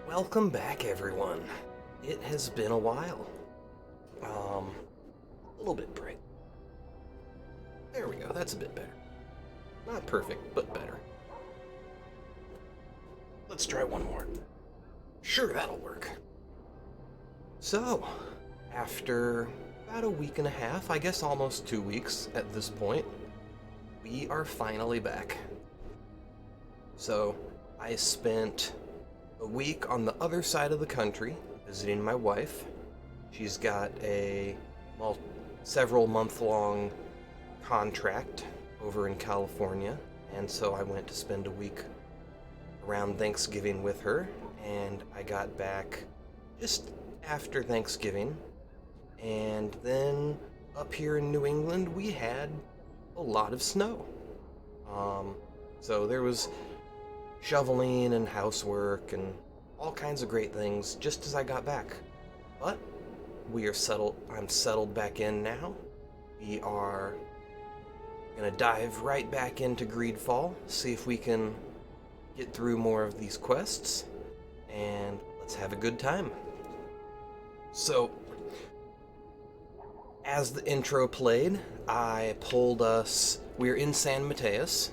Welcome back, everyone. It has been a while. A little bit bright. There we go, that's a bit better. Not perfect, but better. Let's try one more. Sure, that'll work. So, after about a week and a half, I guess almost 2 weeks at this point, we are finally back. So, I spent a week on the other side of the country visiting my wife. She's got a several month-long contract over in California, and so I went to spend a week around Thanksgiving with her, and I got back just after Thanksgiving. And then up here in New England, we had a lot of snow. So there was shoveling and housework and all kinds of great things just as I got back. But we are settled. I'm settled back in now. We are gonna dive right back into Greedfall, see if we can get through more of these quests, and let's have a good time. So, as the intro played, I pulled us. We're in San Mateus,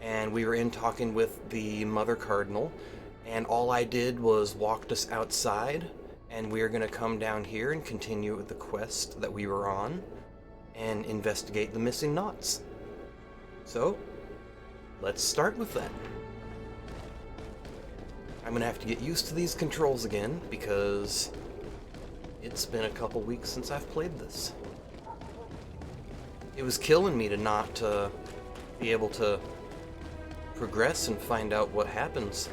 and we were in talking with the Mother Cardinal, and all I did was walked us outside, and we're gonna come down here and continue with the quest that we were on, and investigate the missing knots. So, let's start with that. I'm gonna have to get used to these controls again, because it's been a couple weeks since I've played this. It was killing me to not be able to progress and find out what happens,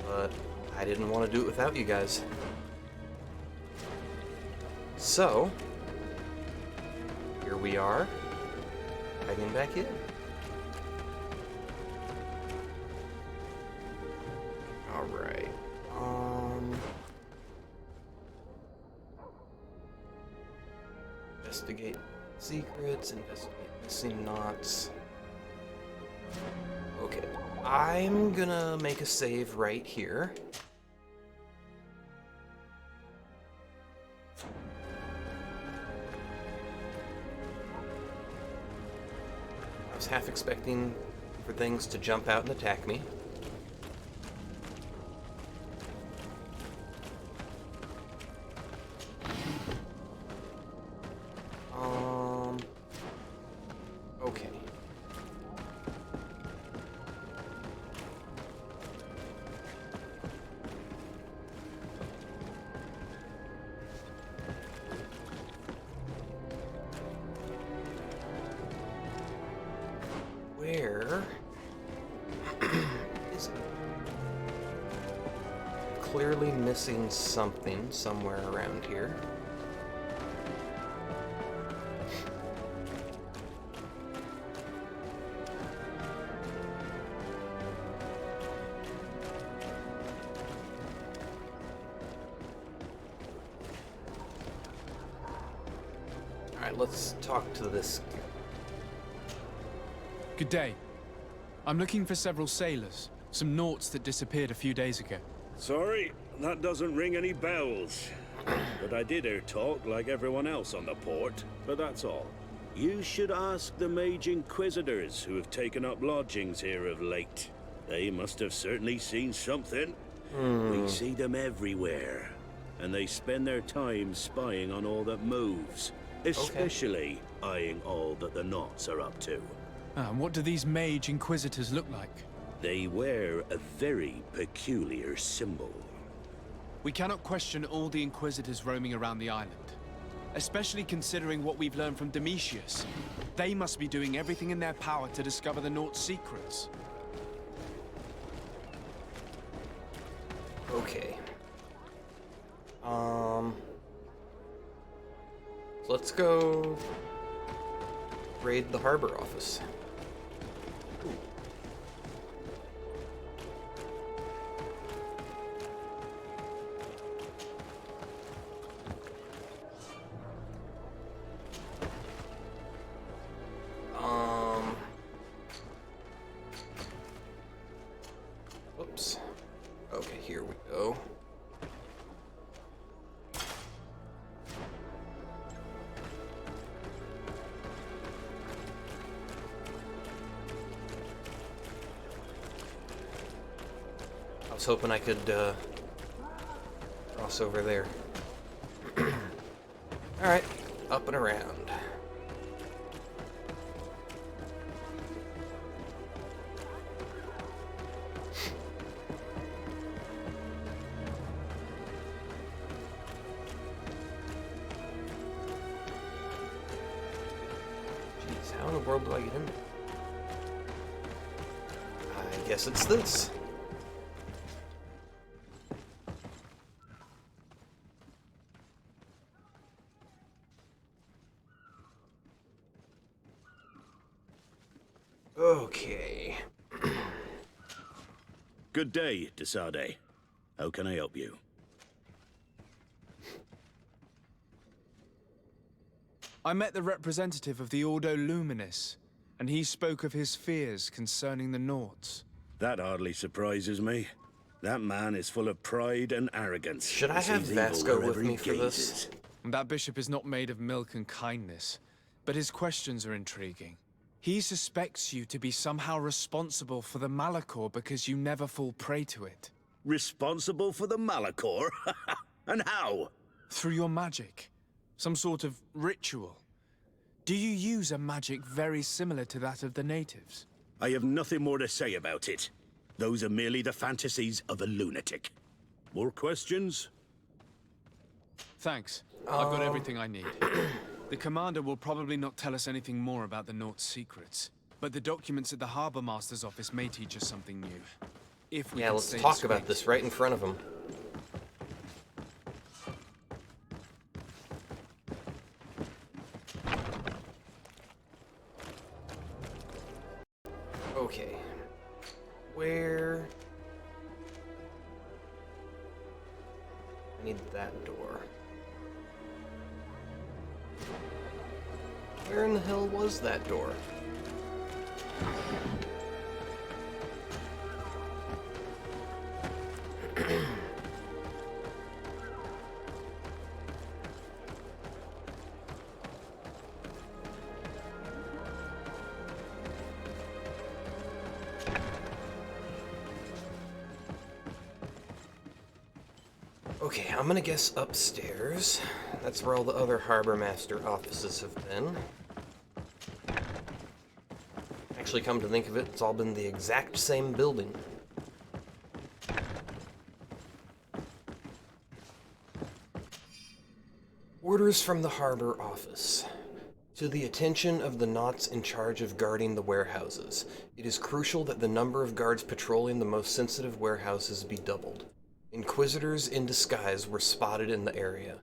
but I didn't want to do it without you guys. So, here we are, diving back in. Alright, investigate secrets, investigate missing knots. Okay, I'm gonna make a save right here. I was half expecting for things to jump out and attack me. Okay. Where is it? Clearly missing something somewhere around here. Alright, let's talk to this guy. Good day. I'm looking for several sailors, some nauts that disappeared a few days ago. Sorry, that doesn't ring any bells. But I did hear talk like everyone else on the port, but that's all. You should ask the Mage Inquisitors who have taken up lodgings here of late. They must have certainly seen something. We see them everywhere, and they spend their time spying on all that moves, especially eyeing all that the knots are up to. And what do these Mage Inquisitors look like? They wear a very peculiar symbol. We cannot question all the Inquisitors roaming around the island, especially considering what we've learned from Domitius. They must be doing everything in their power to discover the Naught's secrets. Okay. Let's go raid the harbor office. Oops. Okay, here we go. was hoping I could cross over there. Alright, up and around. Jeez, how in the world do I get in there? I guess it's this. Okay. Good day, Desade. How can I help you? I met the representative of the Ordo Luminis, and he spoke of his fears concerning the Nauts. That hardly surprises me. That man is full of pride and arrogance. Should I He have sees evil Vasco with wherever he me for this? gazes. That bishop is not made of milk and kindness, but his questions are intriguing. He suspects you to be somehow responsible for the Malachor because you never fall prey to it. Responsible for the Malachor? And how? Through your magic. Some sort of ritual. Do you use a magic very similar to that of the natives? I have nothing more to say about it. Those are merely the fantasies of a lunatic. More questions? Thanks. I've got everything I need. The commander will probably not tell us anything more about the Naught's secrets, but the documents at the Harbor Master's office may teach us something new. If we Yeah, can let's stay talk about discreet. this right in front of him. Okay. Where... I need that door. Where in the hell was that door? Okay, I'm gonna guess upstairs. That's where all the other Harbor Master offices have been. Actually, come to think of it, it's all been the exact same building. Orders from the Harbor Office. To the attention of the Nauts in charge of guarding the warehouses, it is crucial that the number of guards patrolling the most sensitive warehouses be doubled. Inquisitors in disguise were spotted in the area.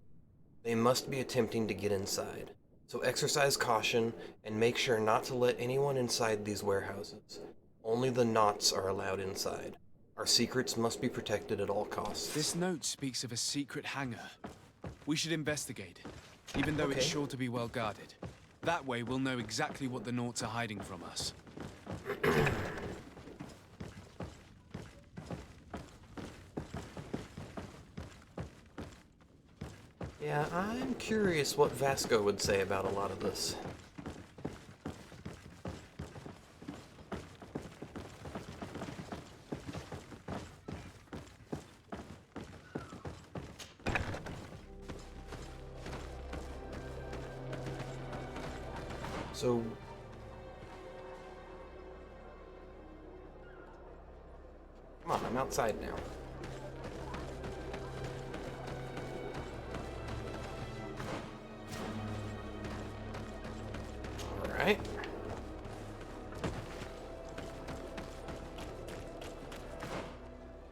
They must be attempting to get inside. So exercise caution and make sure not to let anyone inside these warehouses. Only the Nauts are allowed inside. Our secrets must be protected at all costs. This note speaks of a secret hangar. We should investigate, even though it's Okay. sure to be well guarded. That way we'll know exactly what the Nauts are hiding from us. Yeah, I'm curious what Vasco would say about a lot of this. So... Come on, I'm outside now. Alright.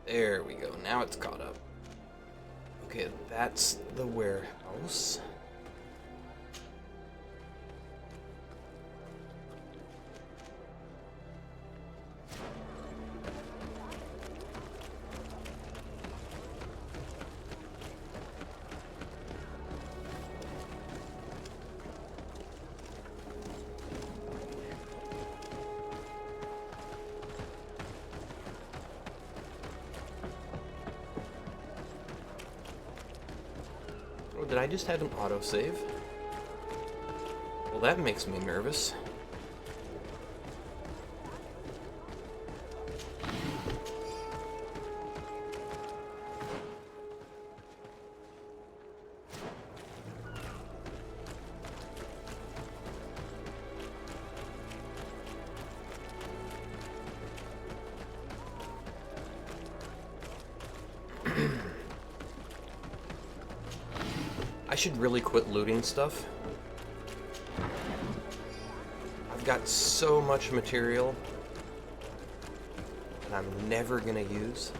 There we go, now it's caught up. Okay, that's the warehouse. Oh, did I just have an autosave? Well, that makes me nervous. I should really quit looting stuff. I've got so much material that I'm never gonna use.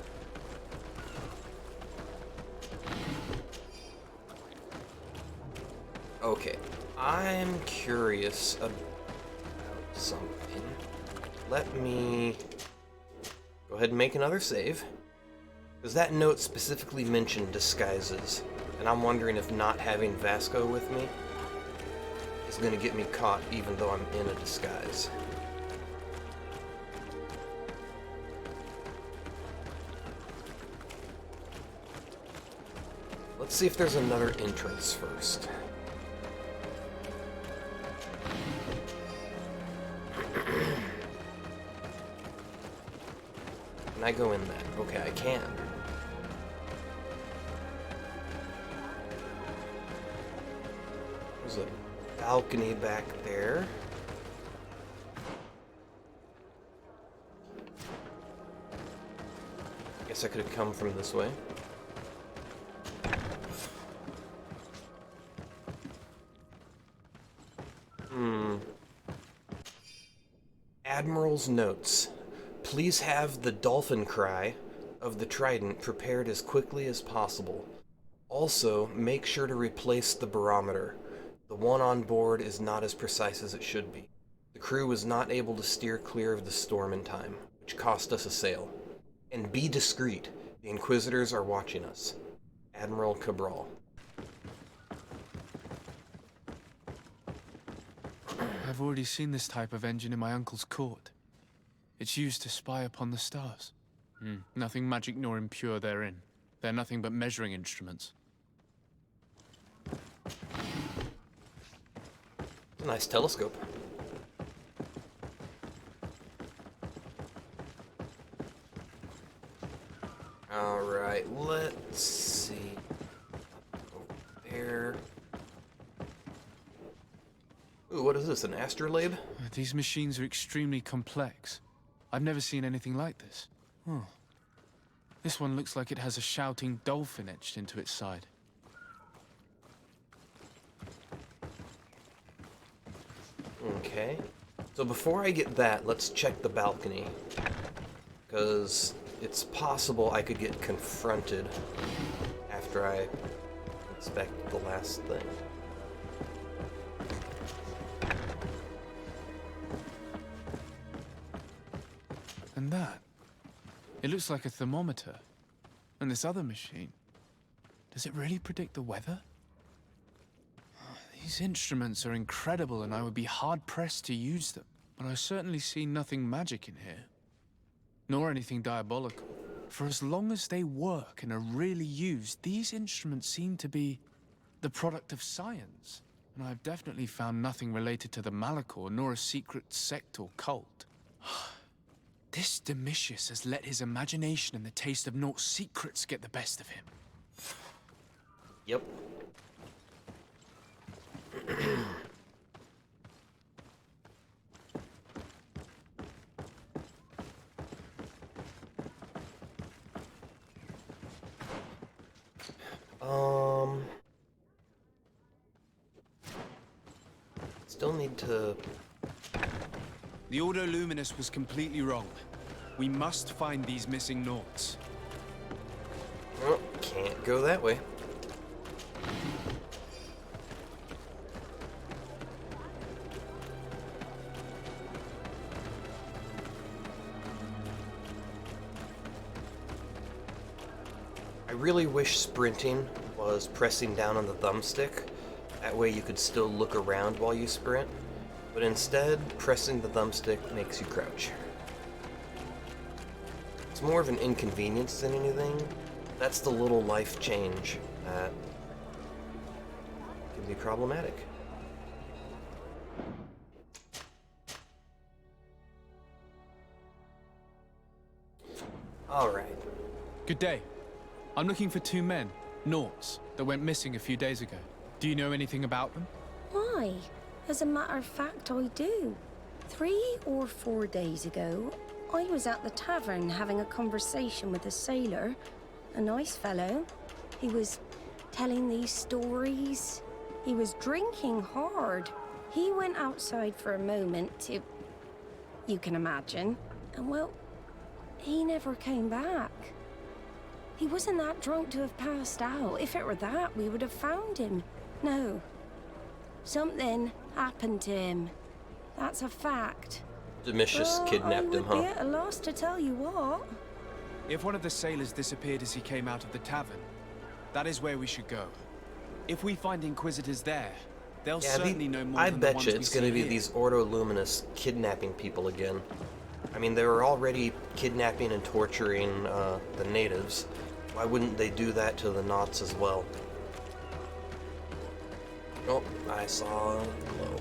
Okay, I'm curious about something. Let me go ahead and make another save. Because that note specifically mentioned disguises, and I'm wondering if not having Vasco with me is going to get me caught even though I'm in a disguise. Let's see if there's another entrance first. Can I go in that? Okay, I can. There's a balcony back there. Guess I could have come from this way. Admiral's notes. Please have the dolphin cry of the trident prepared as quickly as possible. Also, make sure to replace the barometer. The one on board is not as precise as it should be. The crew was not able to steer clear of the storm in time, which cost us a sail. And be discreet. The Inquisitors are watching us. Admiral Cabral. I've already seen this type of engine in my uncle's court. It's used to spy upon the stars. Nothing magic nor impure therein. They're nothing but measuring instruments. A nice telescope. Alright, let's see. Over there. Ooh, what is this, an astrolabe? These machines are extremely complex. I've never seen anything like this. Oh. This one looks like it has a shouting dolphin etched into its side. Okay. So before I get that, let's check the balcony. Because it's possible I could get confronted after I inspect the last thing. And that? It looks like a thermometer. And this other machine, does it really predict the weather? These instruments are incredible and I would be hard-pressed to use them. But I certainly see nothing magic in here. Nor anything diabolical. For as long as they work and are really used, these instruments seem to be the product of science. And I've definitely found nothing related to the Malachor, nor a secret sect or cult. This Domitius has let his imagination and the taste of Naught's secrets get the best of him. Yep. Still need to... The Ordo Luminous was completely wrong. We must find these missing Naughts. Oh, can't go that way. I really wish sprinting was pressing down on the thumbstick. That way you could still look around while you sprint. But instead, pressing the thumbstick makes you crouch. It's more of an inconvenience than anything. That's the little life change that can be problematic. Alright. Good day. I'm looking for 2 men, Naughts, that went missing a few days ago. Do you know anything about them? Why? As a matter of fact, I do. 3 or 4 days ago, I was at the tavern having a conversation with a sailor. A nice fellow. He was telling these stories. He was drinking hard. He went outside for a moment to... you can imagine. And well, he never came back. He wasn't that drunk to have passed out. If it were that, we would have found him. No. Something happened to him. That's a fact. Domitius kidnapped him, I would huh? be at a loss to tell you what. If one of the sailors disappeared as he came out of the tavern, that is where we should go. If we find Inquisitors there, they'll certainly know more I than the bet ones you we it's see going to be here. these Ordo Luminous kidnapping people again. I mean, they were already kidnapping and torturing the natives. Why wouldn't they do that to the Nauts as well? Oh, I saw a glow.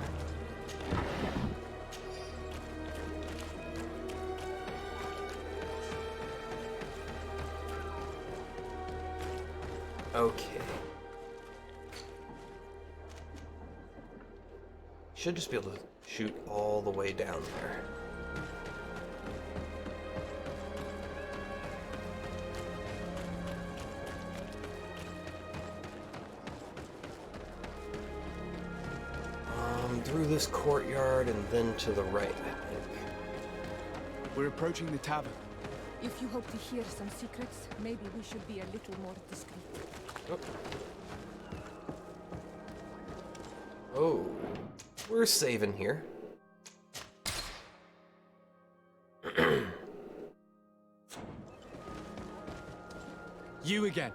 Okay. Should just be able to shoot all the way down there. Through this courtyard and then to the right, I think. We're approaching the tavern. If you hope to hear some secrets, maybe we should be a little more discreet. Oh, we're saving here. You again.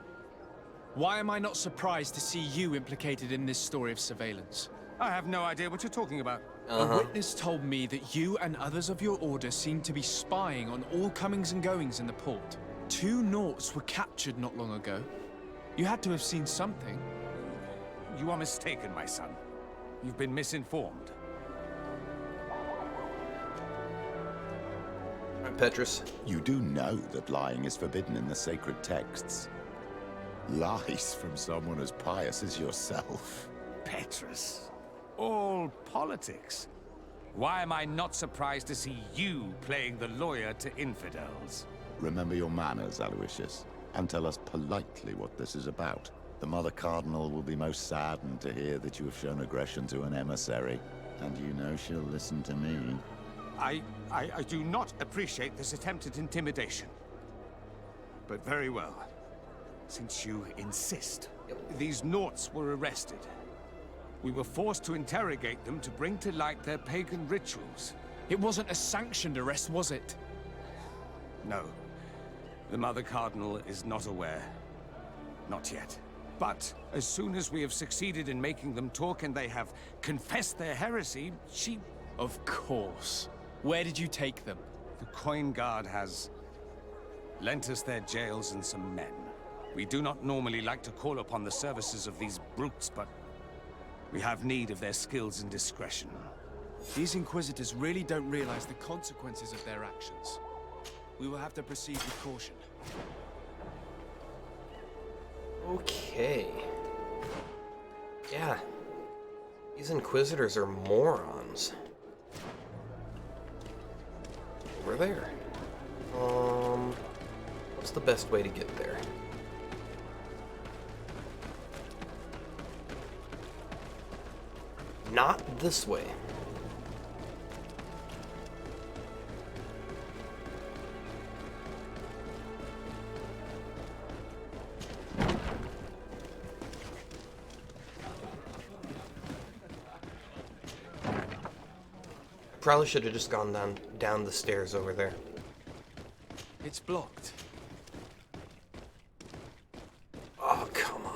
Why am I not surprised to see you implicated in this story of surveillance? I have no idea what you're talking about. A witness told me that you and others of your order seem to be spying on all comings and goings in the port. 2 Nauts were captured not long ago. You had to have seen something. You are mistaken, my son. You've been misinformed. Alright, Petrus. You do know that lying is forbidden in the sacred texts. Lies from someone as pious as yourself. Petrus. All politics. Why am I not surprised to see you playing the lawyer to infidels? Remember your manners, Aloysius, and tell us politely what this is about. The Mother Cardinal will be most saddened to hear that you have shown aggression to an emissary, and you know she'll listen to me. I do not appreciate this attempt at intimidation. But very well. Since you insist. These Nauts were arrested. We were forced to interrogate them to bring to light their pagan rituals. It wasn't a sanctioned arrest, was it? No. The Mother Cardinal is not aware. Not yet. But as soon as we have succeeded in making them talk and they have confessed their heresy, she... Of course. Where did you take them? The Coin Guard has lent us their jails and some men. We do not normally like to call upon the services of these brutes, but we have need of their skills and discretion. These Inquisitors really don't realize the consequences of their actions. We will have to proceed with caution. Okay. Yeah. These Inquisitors are morons. Over there. What's the best way to get there? Not this way. Probably should have just gone down the stairs over there. It's blocked. Oh, come on.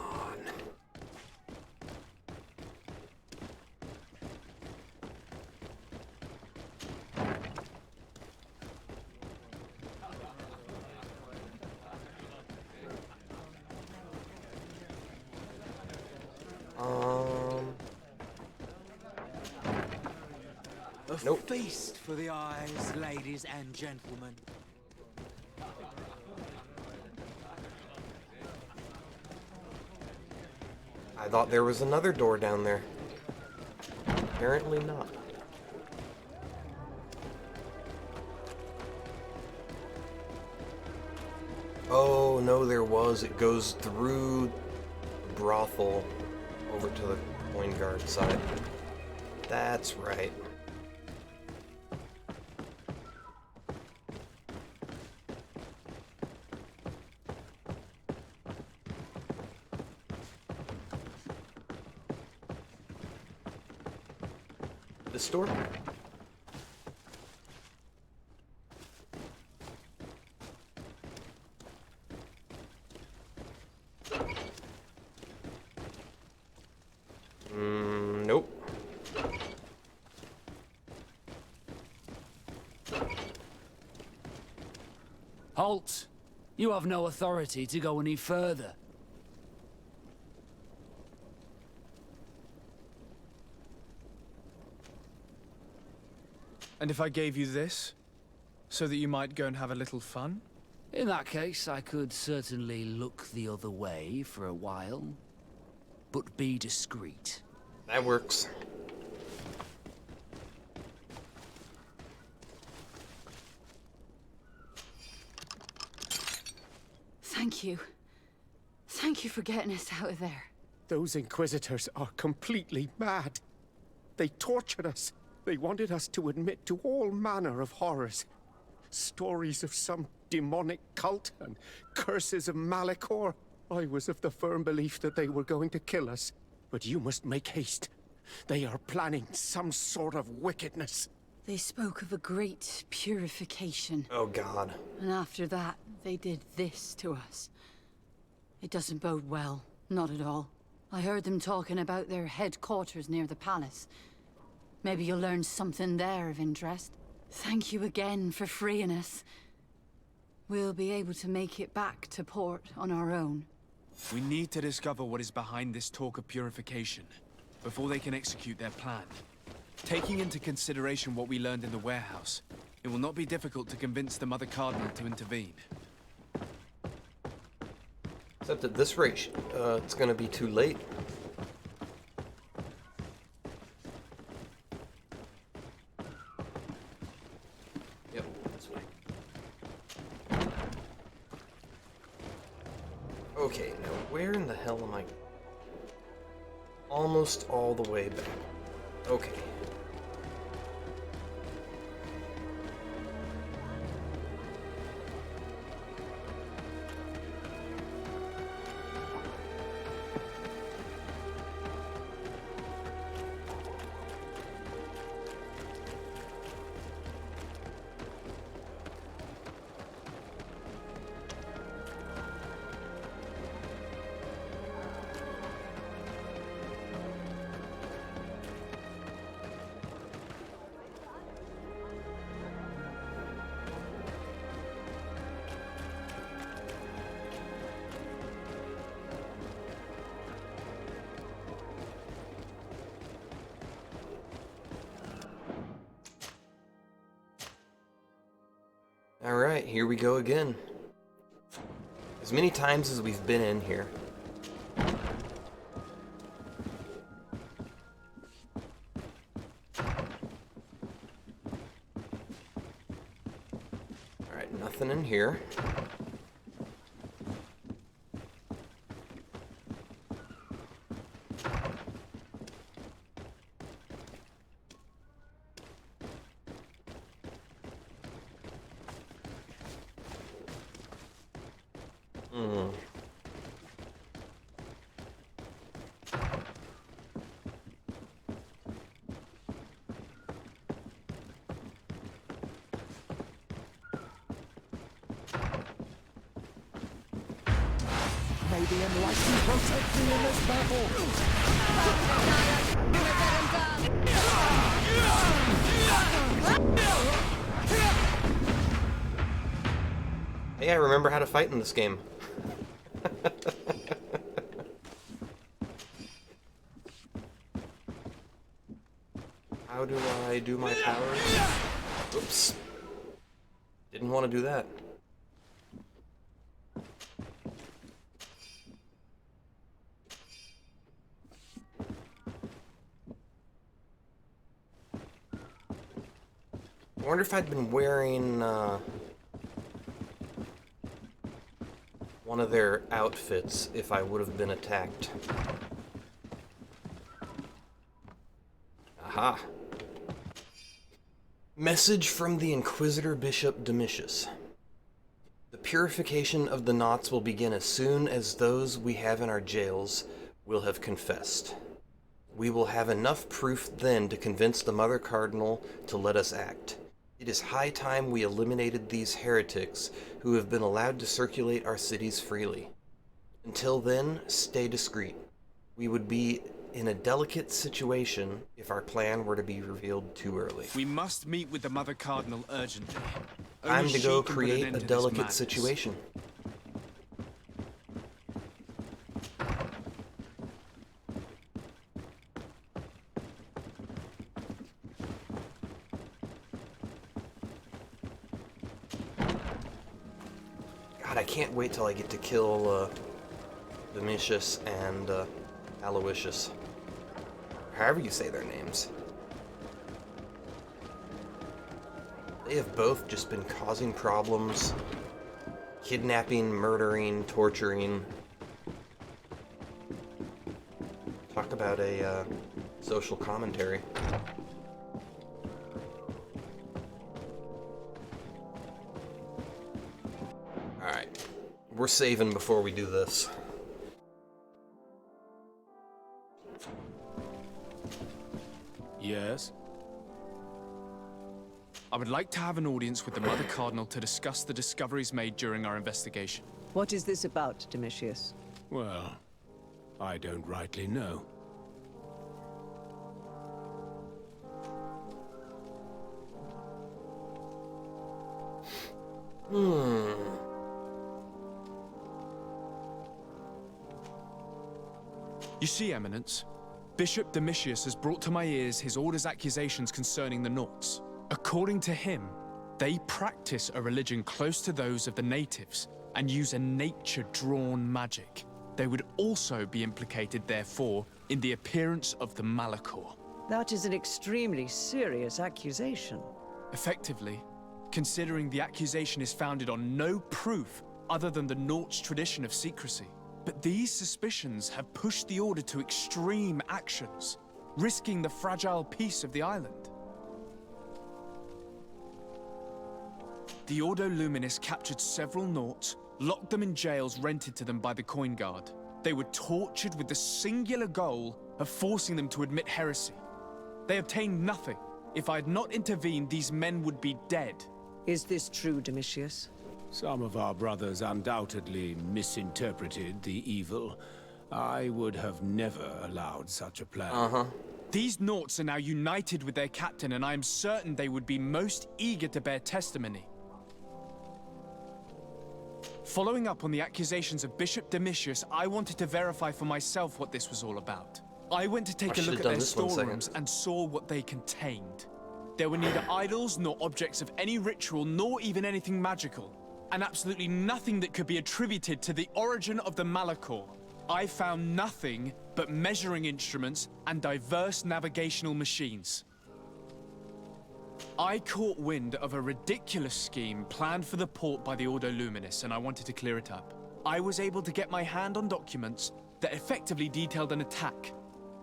A feast for the eyes, ladies and gentlemen. I thought there was another door down there. Apparently not. Oh, no, there was. It goes through the brothel over to the coin guard side. That's right. This door? Nope. Halt! You have no authority to go any further. And if I gave you this, so that you might go and have a little fun? In that case, I could certainly look the other way for a while. But be discreet. That works. Thank you. Thank you for getting us out of there. Those Inquisitors are completely mad. They tortured us. They wanted us to admit to all manner of horrors. Stories of some demonic cult and curses of Malachor. I was of the firm belief that they were going to kill us. But you must make haste. They are planning some sort of wickedness. They spoke of a great purification. Oh, God. And after that, they did this to us. It doesn't bode well. Not at all. I heard them talking about their headquarters near the palace. Maybe you'll learn something there of interest. Thank you again for freeing us. We'll be able to make it back to port on our own. We need to discover what is behind this talk of purification, before they can execute their plan. Taking into consideration what we learned in the warehouse, it will not be difficult to convince the Mother Cardinal to intervene. Except at this rate, it's gonna be too late. Yep, this way. Okay, now where in the hell am I? Almost all the way back. Okay. Alright, here we go again. As many times as we've been in here. Alright, nothing in here. May the enlightened protect me in this battle! Hey, I remember how to fight in this game. How do I do my powers? Oops. Didn't want to do that. I wonder if I'd been wearing, one one of their outfits if I would have been attacked. Aha. Message from the Inquisitor Bishop Domitius. The purification of the knots will begin as soon as those we have in our jails will have confessed. We will have enough proof then to convince the Mother Cardinal to let us act. It is high time we eliminated these heretics who have been allowed to circulate our cities freely. Until then, stay discreet. We would be in a delicate situation if our plan were to be revealed too early. We must meet with the Mother Cardinal urgently. Time Only to she go can put an create end a to this delicate madness. situation. God, I can't wait till I get to kill Domitius and Aloysius. However you say their names. They have both just been causing problems. Kidnapping, murdering, torturing. Talk about a social commentary. Alright. We're saving before we do this. Yes? I would like to have an audience with the Mother Cardinal to discuss the discoveries made during our investigation. What is this about, Domitius? Well, I don't rightly know. You see, Eminence, Bishop Domitius has brought to my ears his order's accusations concerning the Nauts. According to him, they practice a religion close to those of the natives and use a nature-drawn magic. They would also be implicated, therefore, in the appearance of the Malachor. That is an extremely serious accusation. Effectively, considering the accusation is founded on no proof other than the Nauts' tradition of secrecy. But these suspicions have pushed the Order to extreme actions, risking the fragile peace of the island. The Ordo Luminis captured several Nauts, locked them in jails rented to them by the Coin Guard. They were tortured with the singular goal of forcing them to admit heresy. They obtained nothing. If I had not intervened, these men would be dead. Is this true, Domitius? Some of our brothers undoubtedly misinterpreted the evil. I would have never allowed such a plan. These Nauts are now united with their captain, and I am certain they would be most eager to bear testimony. Following up on the accusations of Bishop Domitius, I wanted to verify for myself what this was all about. I went to take a look at their storerooms and saw what they contained. There were neither idols nor objects of any ritual, nor even anything magical, and absolutely nothing that could be attributed to the origin of the Malachor. I found nothing but measuring instruments and diverse navigational machines. I caught wind of a ridiculous scheme planned for the port by the Ordo Luminis, and I wanted to clear it up. I was able to get my hand on documents that effectively detailed an attack.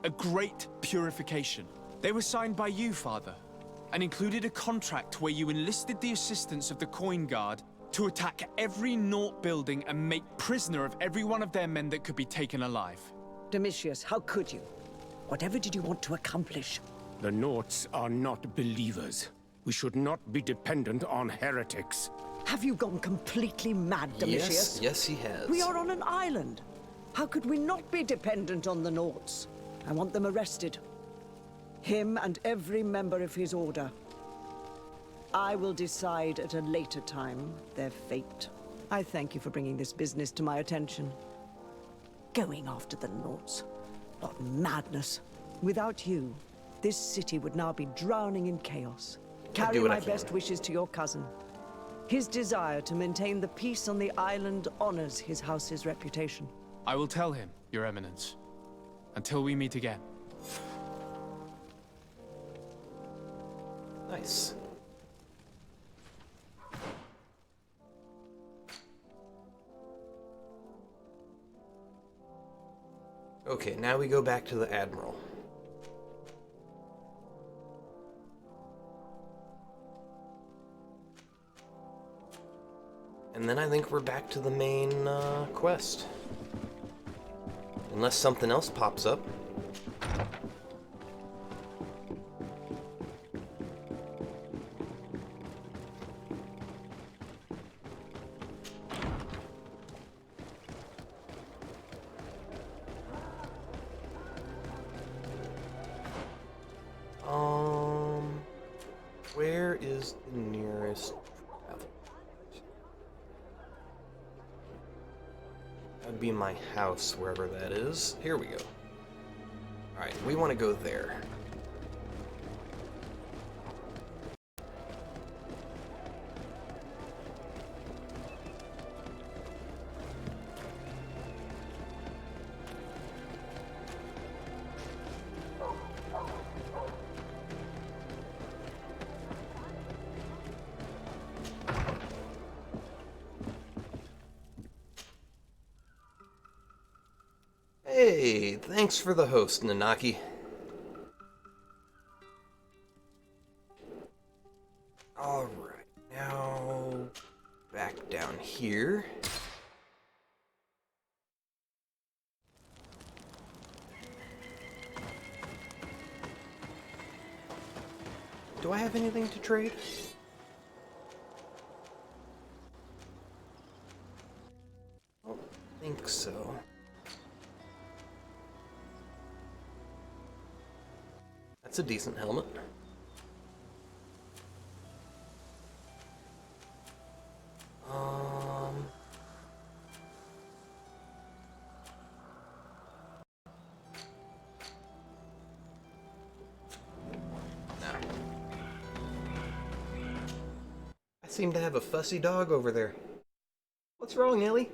A great purification. They were signed by you, Father, and included a contract where you enlisted the assistance of the Coin Guard to attack every Naut building and make prisoner of every one of their men that could be taken alive. Domitius, how could you? Whatever did you want to accomplish? The Nauts are not believers. We should not be dependent on heretics. Have you gone completely mad, Domitius? Yes, he has. We are on an island. How could we not be dependent on the Nauts? I want them arrested. Him and every member of his order. I will decide at a later time their fate. I thank you for bringing this business to my attention. Going after the Nauts. What madness. Without you, this city would now be drowning in chaos. Carry my best wishes to your cousin. His desire to maintain the peace on the island honors his house's reputation. I will tell him, Your Eminence. Until we meet again. Nice. Okay, now we go back to the Admiral. And then I think we're back to the main quest. Unless something else pops up. Where is the nearest travel? That'd be my house, wherever that is. Here we go. Alright, we want to go there. Hey, thanks for the host, Nanaki. Alright, now back down here. Do I have anything to trade? I don't think so. That's a decent helmet. No. I seem to have a fussy dog over there. What's wrong, Ellie?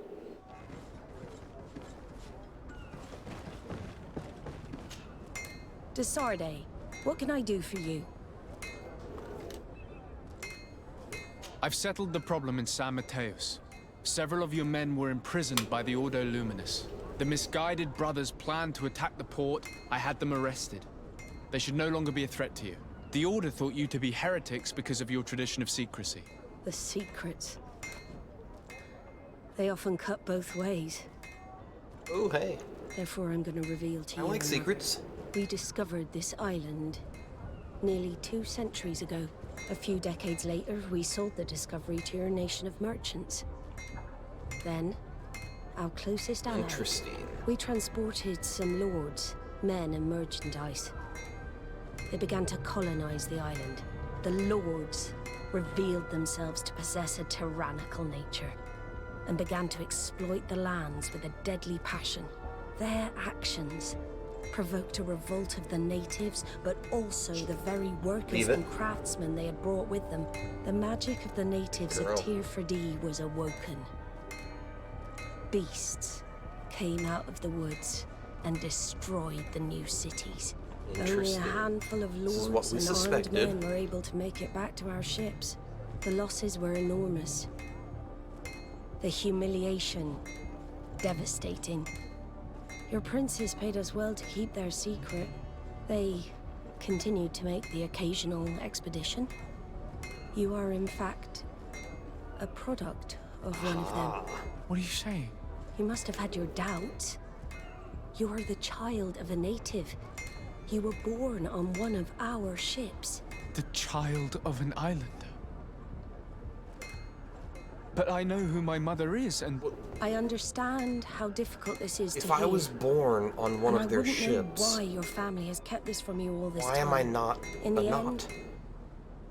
Desarde, what can I do for you? I've settled the problem in San Mateos. Several of your men were imprisoned by the Ordo Luminous. The misguided brothers planned to attack the port. I had them arrested. They should no longer be a threat to you. The Order thought you to be heretics because of your tradition of secrecy. The secrets. They often cut both ways. Oh, hey. Therefore, I'm going to reveal to you. I like secrets. We discovered this island nearly 2 centuries ago. A few decades later, we sold the discovery to your nation of merchants. Then, our closest ally. Interesting. We transported some lords, men, and merchandise. They began to colonize the island. The lords revealed themselves to possess a tyrannical nature and began to exploit the lands with a deadly passion. Their actions provoked a revolt of the natives, but also the very workers and craftsmen they had brought with them. The magic of the natives of Tir Fadi was awoken. Beasts came out of the woods and destroyed the new cities. Only a handful of lords and armed men were able to make it back to our ships. The losses were enormous. The humiliation, devastating. Your princes paid us well to keep their secret. They continued to make the occasional expedition. You are, in fact, a product of one of them. What are you saying? You must have had your doubts. You are the child of a native. You were born on one of our ships. The child of an islander? But I know who my mother is, and... I understand how difficult this is to hear. If I was born on one of their ships... I wouldn't know why your family has kept this from you all this time. Why am I not In the end,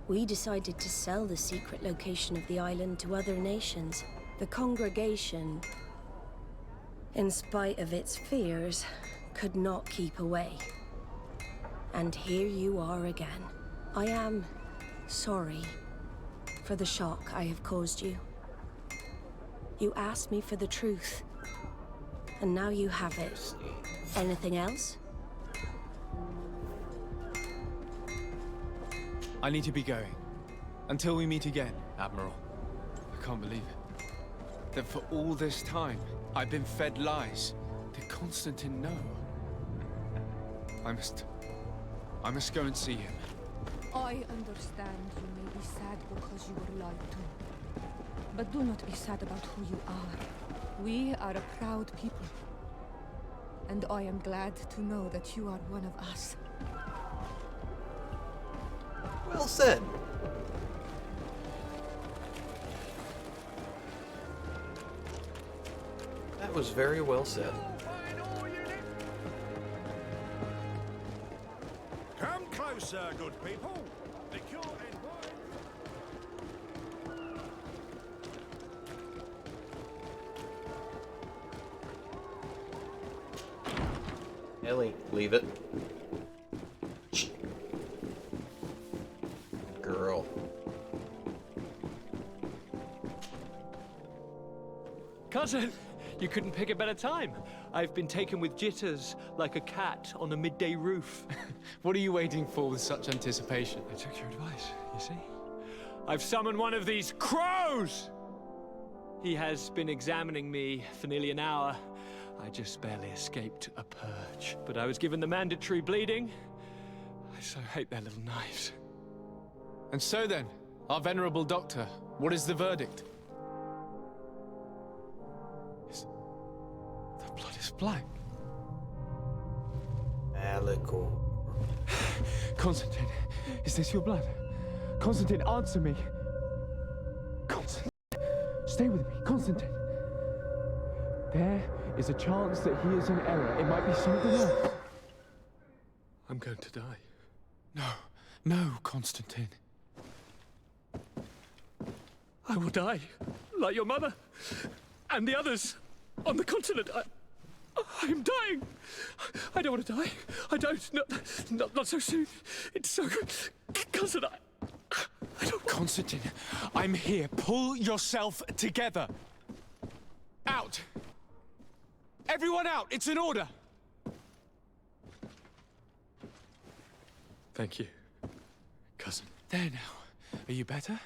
we decided to sell the secret location of the island to other nations. The congregation, in spite of its fears, could not keep away. And here you are again. I am sorry for the shock I have caused you. You asked me for the truth, and now you have it. Anything else? I need to be going. Until we meet again, Admiral. I can't believe it. That for all this time, I've been fed lies. Did Constantine know? I must go and see him. I understand you may be sad because you were lied to. But do not be sad about who you are. We are a proud people. And I am glad to know that you are one of us. Well said. That was very well said. Come closer, good people. The cure and Ellie, leave it. Girl. Cousin, you couldn't pick a better time. I've been taken with jitters like a cat on a midday roof. What are you waiting for with such anticipation? I took your advice, you see. I've summoned one of these crows! He has been examining me for nearly an hour. I just barely escaped a purge. But I was given the mandatory bleeding. I so hate their little knives. And so then, our venerable doctor, what is the verdict? The blood is black. Alico. Constantine, is this your blood? Constantine, answer me. Constantine, stay with me, Constantine. There is a chance that he is in error. It might be something else. I'm going to die. No, no, Constantine. I will die, like your mother, and the others on the continent. I am dying. I don't want to die. I don't. Not so soon. It's so good. Cousin, I don't. Constantine, I'm here. Pull yourself together. Out. Everyone out. It's an order. Thank you, cousin. There now. Are you better?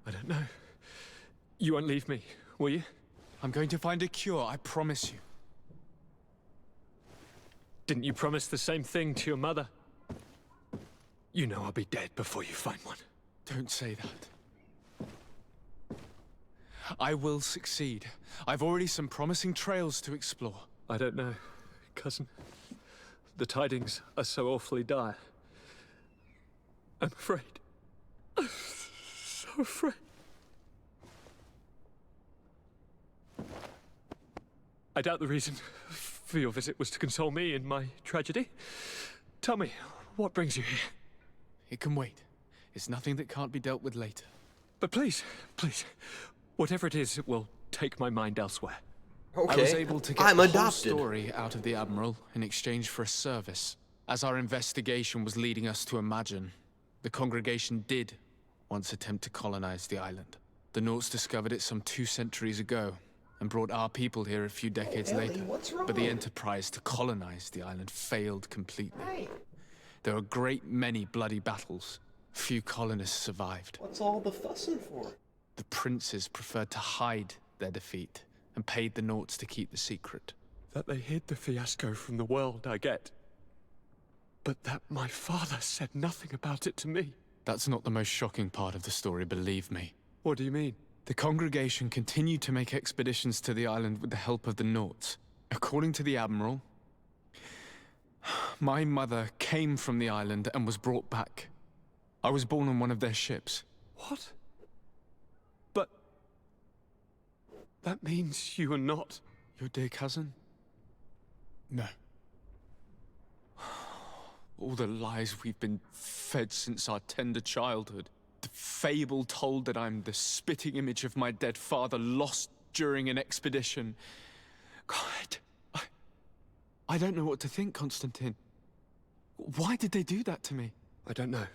I don't know. You won't leave me, will you? I'm going to find a cure, I promise you. Didn't you promise the same thing to your mother? You know I'll be dead before you find one. Don't say that. I will succeed. I've already some promising trails to explore. I don't know, cousin. The tidings are so awfully dire. I'm afraid. I'm so afraid. I doubt the reason for your visit was to console me in my tragedy. Tell me, what brings you here? It can wait. It's nothing that can't be dealt with later. But please, please, whatever it is, it will take my mind elsewhere. Okay, I was able to get I'm the adopted. whole story out of the Admiral in exchange for a service. As our investigation was leading us to imagine, the congregation did once attempt to colonize the island. The Nauts discovered it some 2 centuries ago, and brought our people here a few decades later. What's wrong? But the enterprise to colonize the island failed completely. Hey, There were a great many bloody battles. Few colonists survived. what's all the fussing for? The princes preferred to hide their defeat and paid the Nauts to keep the secret. That they hid the fiasco from the world, I get. But that my father said nothing about it to me. That's not the most shocking part of the story, believe me. What do you mean? The congregation continued to make expeditions to the island with the help of the Nauts. According to the Admiral, my mother came from the island and was brought back. I was born on one of their ships. What? But... that means you are not... Your dear cousin? No. All the lies we've been fed since our tender childhood. The fable told that I'm the spitting image of my dead father, lost during an expedition. God, I don't know what to think, Constantine. Why did they do that to me? I don't know.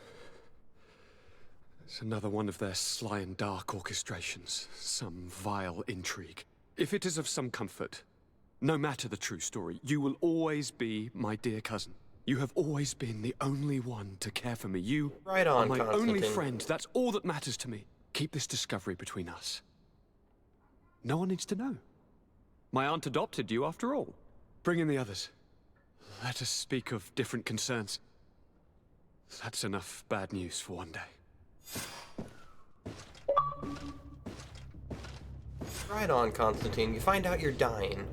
It's another one of their sly and dark orchestrations. Some vile intrigue. If it is of some comfort, no matter the true story, you will always be my dear cousin. You have always been the only one to care for me. You Right on, are my only Constantine. friend. That's all that matters to me. Keep this discovery between us. No one needs to know. My aunt adopted you after all. Bring in the others. Let us speak of different concerns. That's enough bad news for one day. Right on, Constantine. You find out you're dying.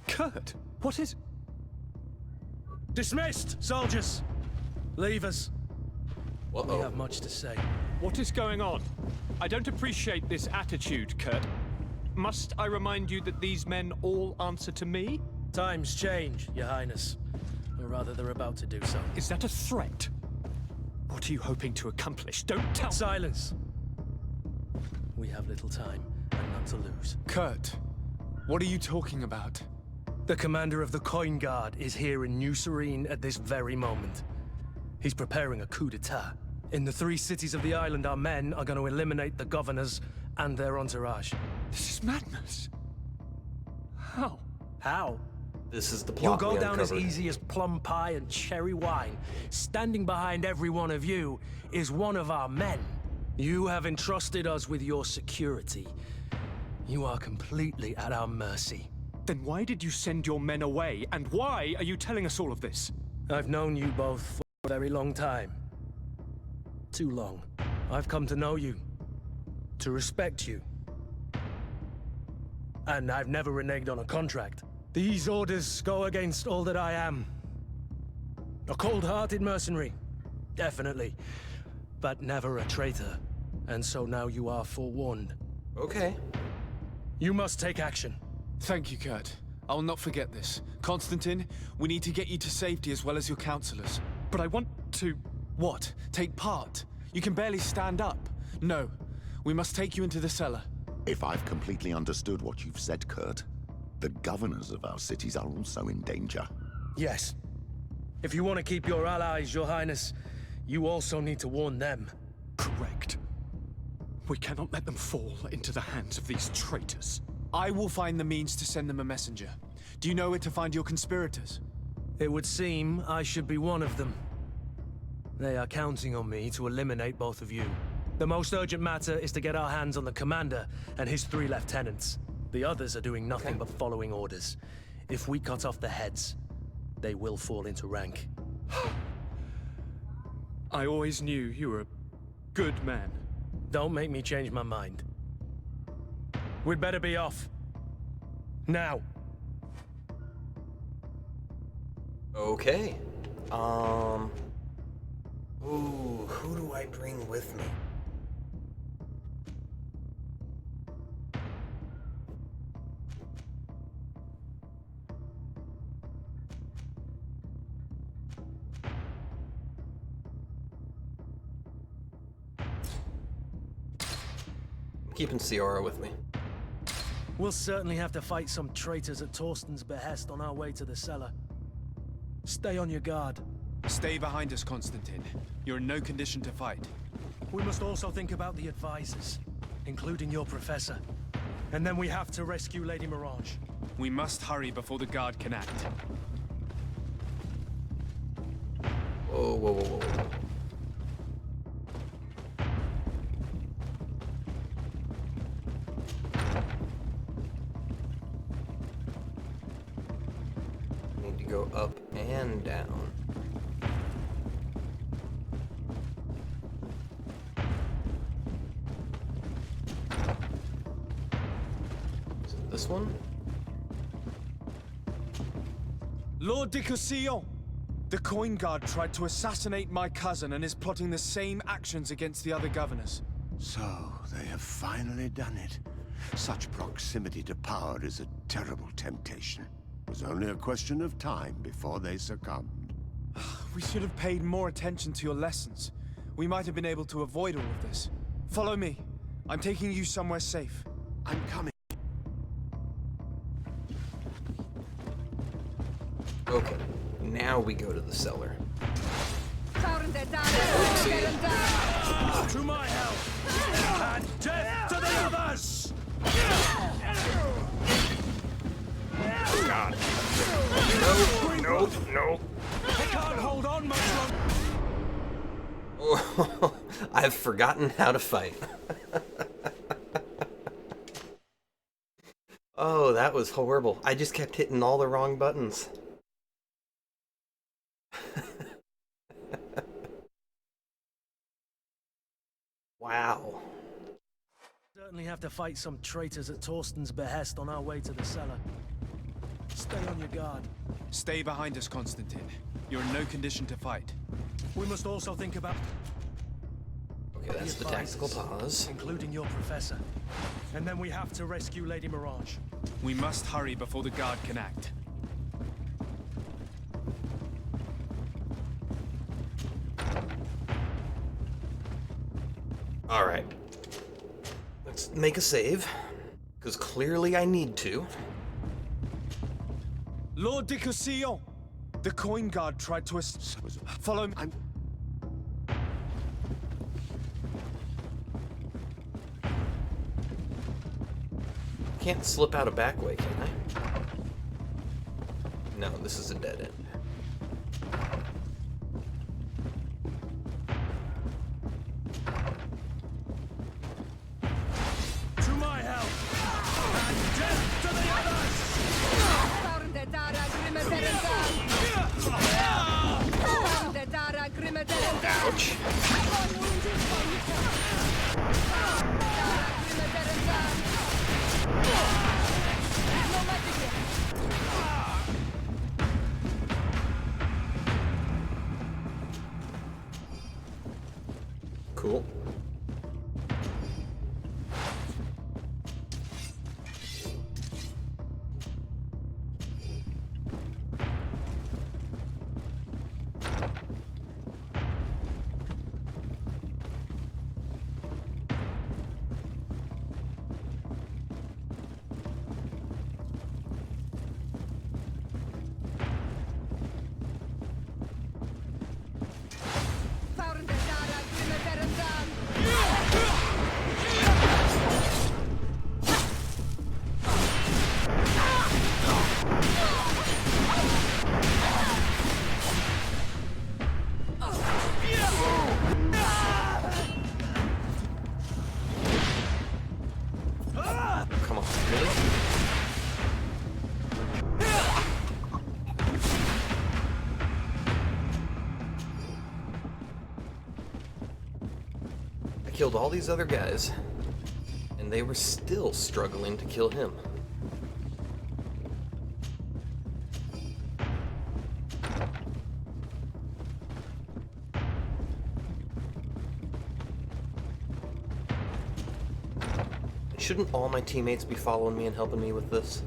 Kurt, what is... Dismissed, soldiers! Leave us. Uh-oh. We have much to say. What is going on? I don't appreciate this attitude, Kurt. Must I remind you that these men all answer to me? Times change, Your Highness. Or rather, they're about to do so. Is that a threat? What are you hoping to accomplish? Don't tell... Silence! We have little time, and none to lose. Kurt, what are you talking about? The commander of the Coin Guard is here in New Serene at this very moment. He's preparing a coup d'etat. In the 3 cities of the island, our men are going to eliminate the governors and their entourage. This is madness. How? How? This is the You'll plot go we down as uncovered. easy as plum pie and cherry wine. Standing behind every one of you is one of our men. You have entrusted us with your security. You are completely at our mercy. Then why did you send your men away? And why are you telling us all of this? I've known you both for a very long time. Too long. I've come to know you. To respect you. And I've never reneged on a contract. These orders go against all that I am. A cold-hearted mercenary. Definitely. But never a traitor. And so now you are forewarned. Okay. You must take action. Thank you, Kurt. I will not forget this. Constantine, we need to get you to safety as well as your counselors. But I want to... What? Take part? You can barely stand up. No. We must take you into the cellar. If I've completely understood what you've said, Kurt, the governors of our cities are also in danger. Yes. If you want to keep your allies, Your Highness, you also need to warn them. Correct. We cannot let them fall into the hands of these traitors. I will find the means to send them a messenger. Do you know where to find your conspirators? It would seem I should be one of them. They are counting on me to eliminate both of you. The most urgent matter is to get our hands on the commander and his 3 lieutenants. The others are doing nothing but following orders. If we cut off their heads, they will fall into rank. I always knew you were a good man. Don't make me change my mind. We'd better be off. Now. Okay. Ooh, who do I bring with me? I'm keeping Ciara with me. We'll certainly have to fight some traitors at Torsten's behest on our way to the cellar. Stay on your guard. Stay behind us, Constantine. You're in no condition to fight. We must also think about the advisors, including your professor. And then we have to rescue Lady Mirage. We must hurry before the guard can act. Whoa, whoa, whoa, whoa, whoa. Need to go up and down. Is it this one? Lord de Cossillon! The Coin Guard tried to assassinate my cousin and is plotting the same actions against the other governors. So, they have finally done it. Such proximity to power is a terrible temptation. It was only a question of time before they succumbed. We should have paid more attention to your lessons. We might have been able to avoid all of this. Follow me. I'm taking you somewhere safe. I'm coming. Okay, now we go to the cellar. To my help! And death to the others! God. No, no. I can't hold on much longer. I've forgotten how to fight. Oh, that was horrible. I just kept hitting all the wrong buttons. Wow. Certainly have to fight some traitors at Torsten's behest on our way to the cellar. Stay on your guard. Stay behind us, Constantine. You're in no condition to fight. We must also think about... Okay, that's the tactical pause. Including your professor. And then we have to rescue Lady Mirage. We must hurry before the guard can act. Alright. Let's make a save. Because clearly I need to. Lord de Cossillon! The coin guard tried to follow me. Can't slip out a back way, can I? No, this is a dead end. To my help! And death to the others! Ouch. Cool. Come on, really? I killed all these other guys, and they were still struggling to kill him. Shouldn't all my teammates be following me and helping me with this?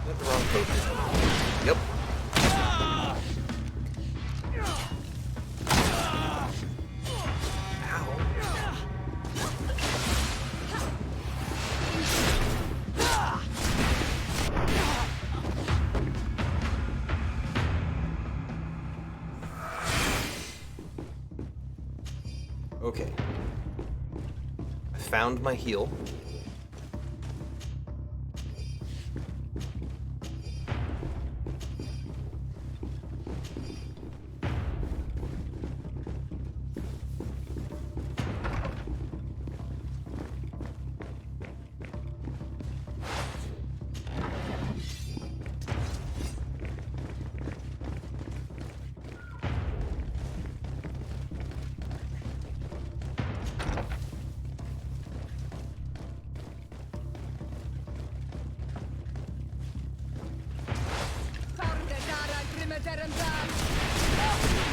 Got the wrong potion. Yep. Okay. I found my heal.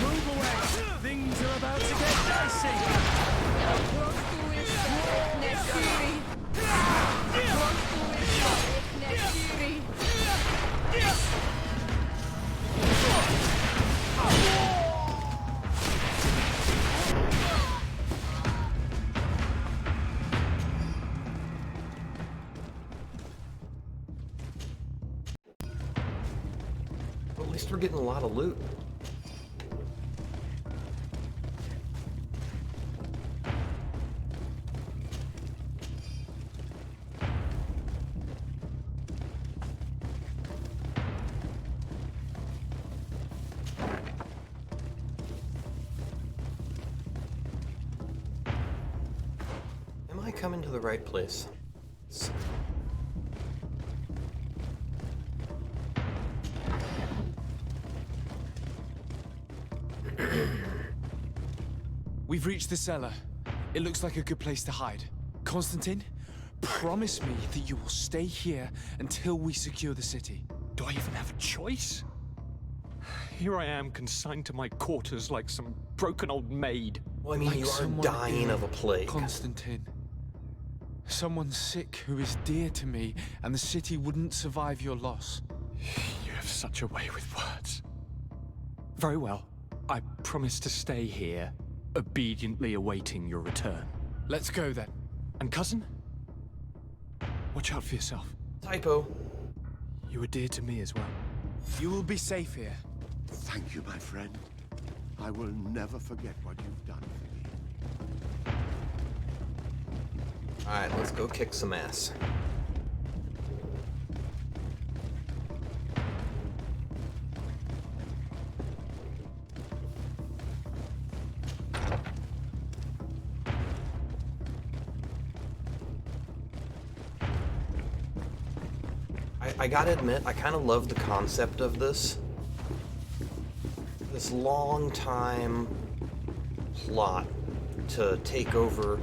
Move away! Things are about to get dicey! At least we're getting a lot of loot. coming to the right place? We've reached the cellar. It looks like a good place to hide. Constantine, promise me that you will stay here until we secure the city. Do I even have a choice? Here I am, consigned to my quarters like some broken old maid. Well, I mean, Like you are someone dying ill, of a plague. Constantine. Someone sick who is dear to me, and the city wouldn't survive your loss. You have such a way with words. Very well. I promise to stay here, obediently awaiting your return. Let's go then. And cousin? Watch out for yourself. Typo. You were dear to me as well. You will be safe here. Thank you, my friend. I will never forget what you've done for me. Alright, let's go kick some ass. I gotta admit, I kind of love the concept of this. This long time plot to take over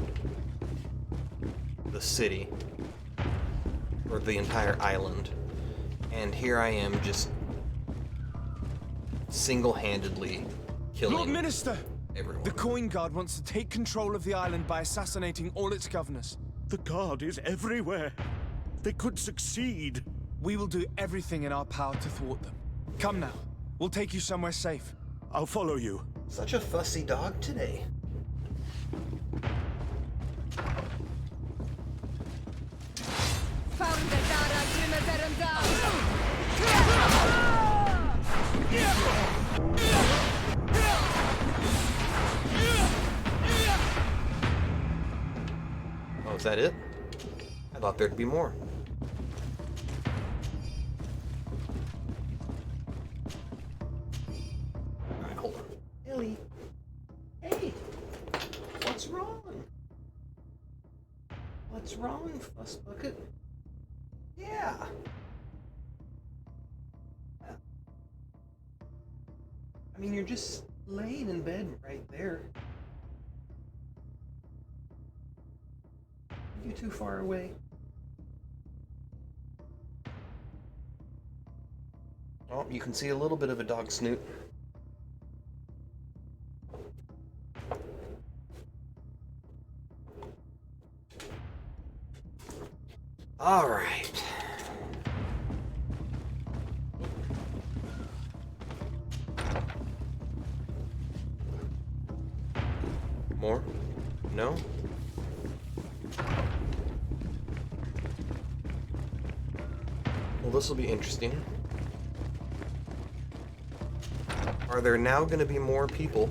the city, or the entire island. And here I am just single-handedly killing Lord Minister! everyone. The Coin Guard wants to take control of the island by assassinating all its governors. The Guard is everywhere. They could succeed. We will do everything in our power to thwart them. Come now. We'll take you somewhere safe. I'll follow you. Such a fussy dog today. Oh, is that it? I thought there'd be more. Alright, hold on. Ellie. Hey! What's wrong? What's wrong, Fuss Bucket? Yeah! I mean, you're just laying in bed right there. Are you too far away? Oh, you can see a little bit of a dog snoot. All right. More? No? Well, this will be interesting. Are there now going to be more people?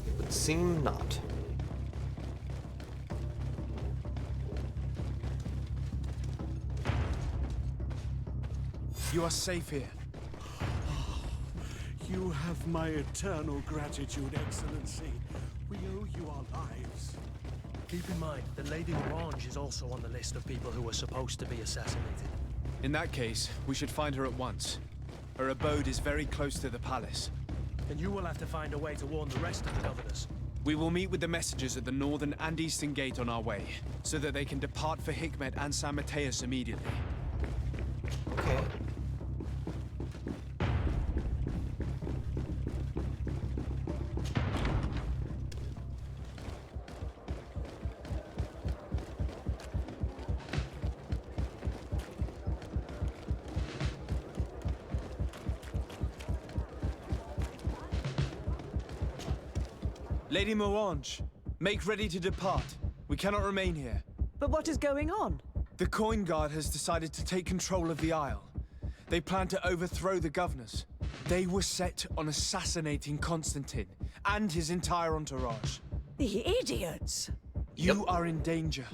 It would seem not. You are safe here. You have my eternal gratitude, Excellency. We owe you our lives. Keep in mind, the Lady Orange is also on the list of people who were supposed to be assassinated. In that case, we should find her at once. Her abode is very close to the palace. And you will have to find a way to warn the rest of the governors. We will meet with the messengers at the northern and eastern gate on our way, so that they can depart for Hikmet and San Mateus immediately. Okay. Lady Morange, make ready to depart. We cannot remain here. But what is going on? The Coin Guard has decided to take control of the Isle. They plan to overthrow the governors. They were set on assassinating Constantine and his entire entourage. The idiots! You are in danger.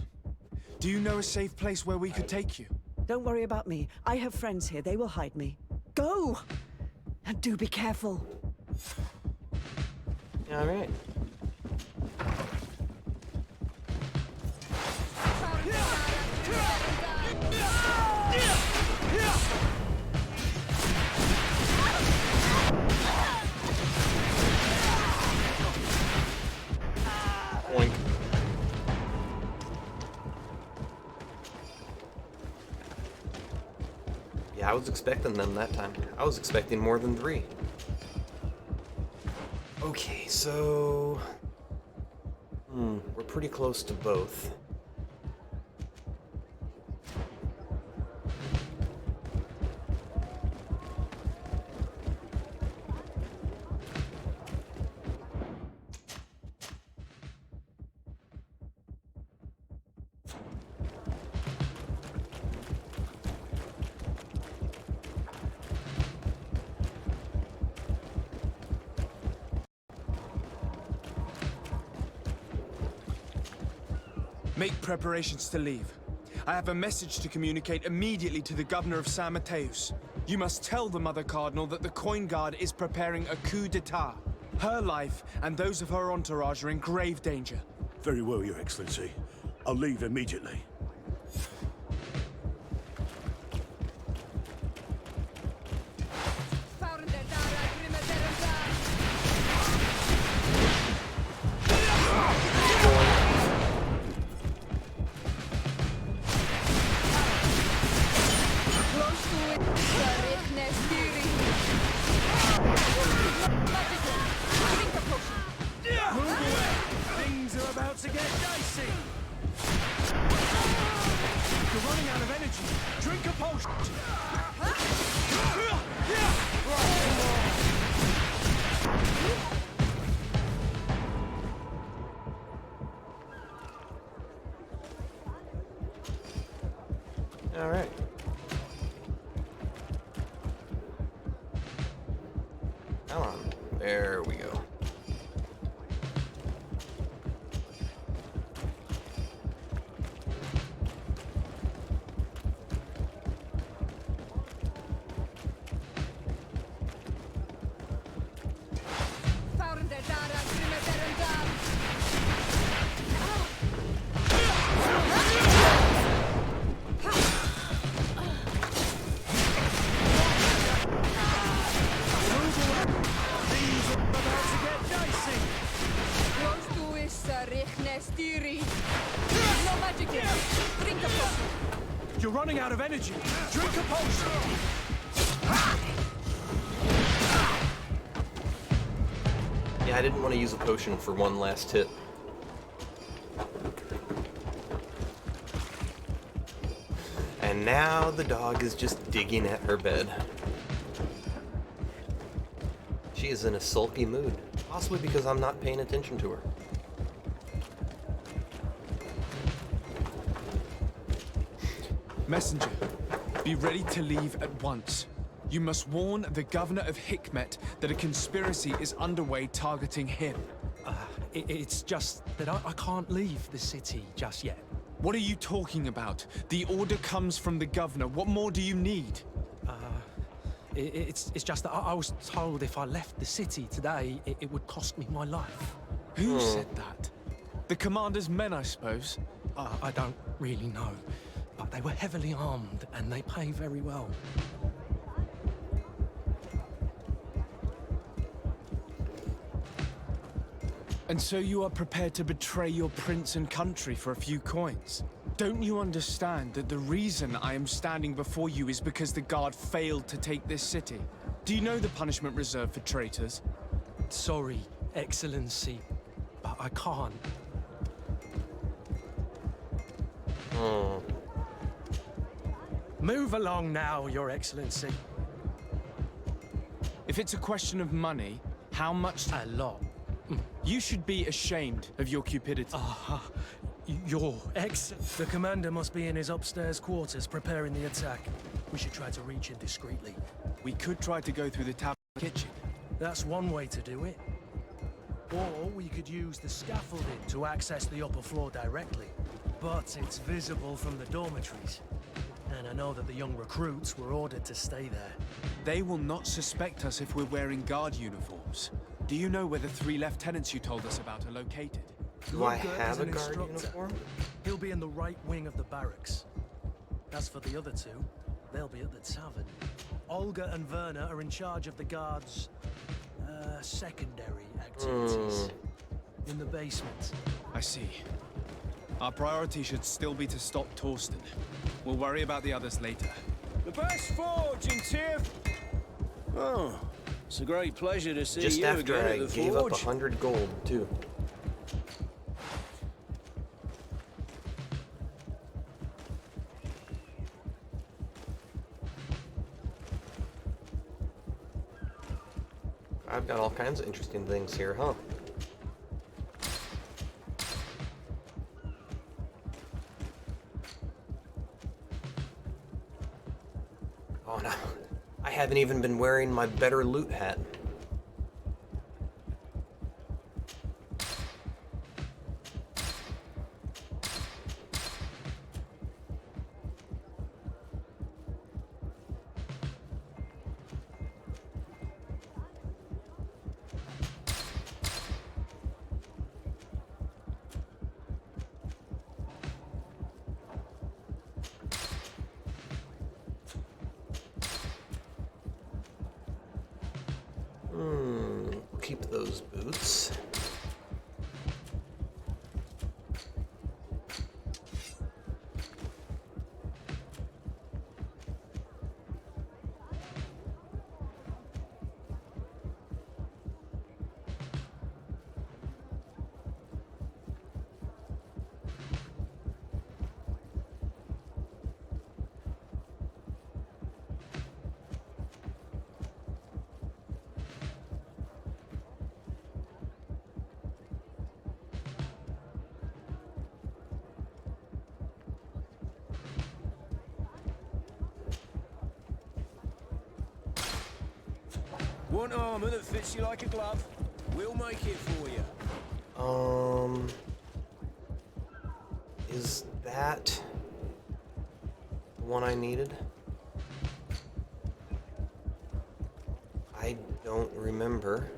Do you know a safe place where we could take you? Don't worry about me. I have friends here. They will hide me. Go! And do be careful. All right. Oink. Yeah, I was expecting them that time. I was expecting more than 3. Okay, so... we're pretty close to both. Make preparations to leave. I have a message to communicate immediately to the governor of San Mateus. You must tell the Mother Cardinal that the Coin Guard is preparing a coup d'etat. Her life and those of her entourage are in grave danger. Very well, Your Excellency. I'll leave immediately. Things are about to get dicey. You're running out of energy. Drink a potion. All right. Come on. There we go. You're running out of energy. Drink a potion. Yeah, I didn't want to use a potion for one last hit. And now the dog is just digging at her bed. She is in a sulky mood, possibly because I'm not paying attention to her. Messenger, be ready to leave at once. You must warn the governor of Hikmet that a conspiracy is underway targeting him. It's just that I can't leave the city just yet. What are you talking about? The order comes from the governor. What more do you need? It's just that I was told if I left the city today, it would cost me my life. Who said that? The commander's men, I suppose? I don't really know. But they were heavily armed, and they pay very well. And so you are prepared to betray your prince and country for a few coins? Don't you understand that the reason I am standing before you is because the guard failed to take this city? Do you know the punishment reserved for traitors? Sorry, Excellency, but I can't. Move along now, Your Excellency. If it's a question of money, how much? A lot. You should be ashamed of your cupidity. Your The commander must be in his upstairs quarters preparing the attack. We should try to reach him discreetly. We could try to go through the tavern kitchen. That's one way to do it. Or we could use the scaffolding to access the upper floor directly. But it's visible from the dormitories. And I know that the young recruits were ordered to stay there. They will not suspect us if we're wearing guard uniforms. Do you know where the 3 lieutenants you told us about are located? Do I Ludger have is a an guard instructor. uniform? He'll be in the right wing of the barracks. As for the other 2, they'll be at the tavern. Olga and Werner are in charge of the guards' secondary activities. In the basement. I see. Our priority should still be to stop Torsten. We'll worry about the others later. The best forge in Tiff. Oh, it's a great pleasure to see Just you after again I at the gave up forge. 100 gold, too. I've got all kinds of interesting things here, huh? Oh no, I haven't even been wearing my better loot hat. Keep those boots. Want armor that fits you like a glove? We'll make it for you. Is that the one I needed? I don't remember.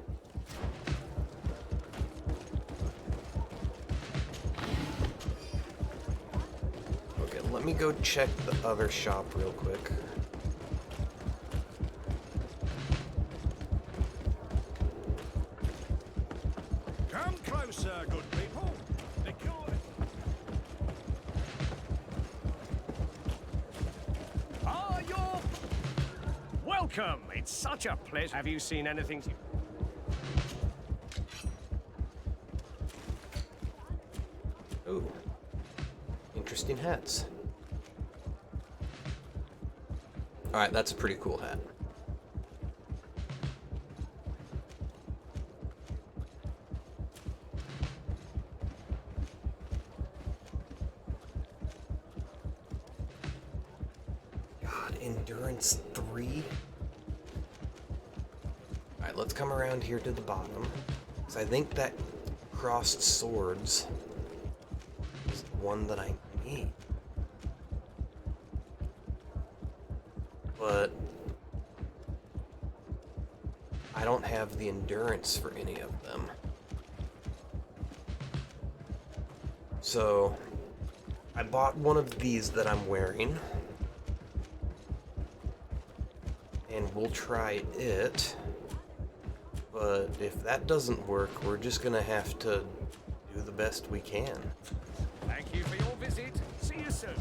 Okay, let me go check the other shop real quick. Come closer, good people. The cure... Ah, you're... Welcome! It's such a pleasure. Have you seen anything... Ooh. Interesting hats. Alright, that's a pretty cool hat. God, Endurance 3? Alright, let's come around here to the bottom. Because I think that crossed swords is the one that I need. But I don't have the endurance for any of them. So I bought one of these that I'm wearing. And we'll try it. But if that doesn't work, we're just gonna have to do the best we can. Thank you for your visit. See you soon.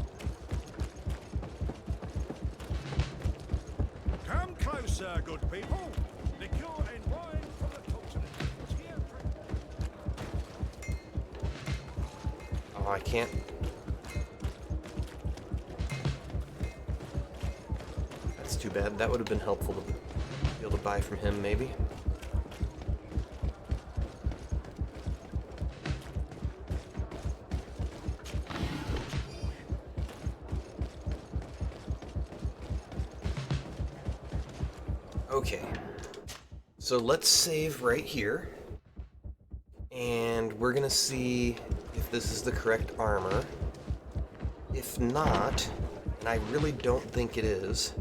Come closer, good people. Liqueur and wine from the continent. Oh, I can't. That's too bad. That would have been helpful to be able to buy from him, maybe. Okay, so let's save right here, and we're gonna see if this is the correct armor. If not, And I really don't think it is.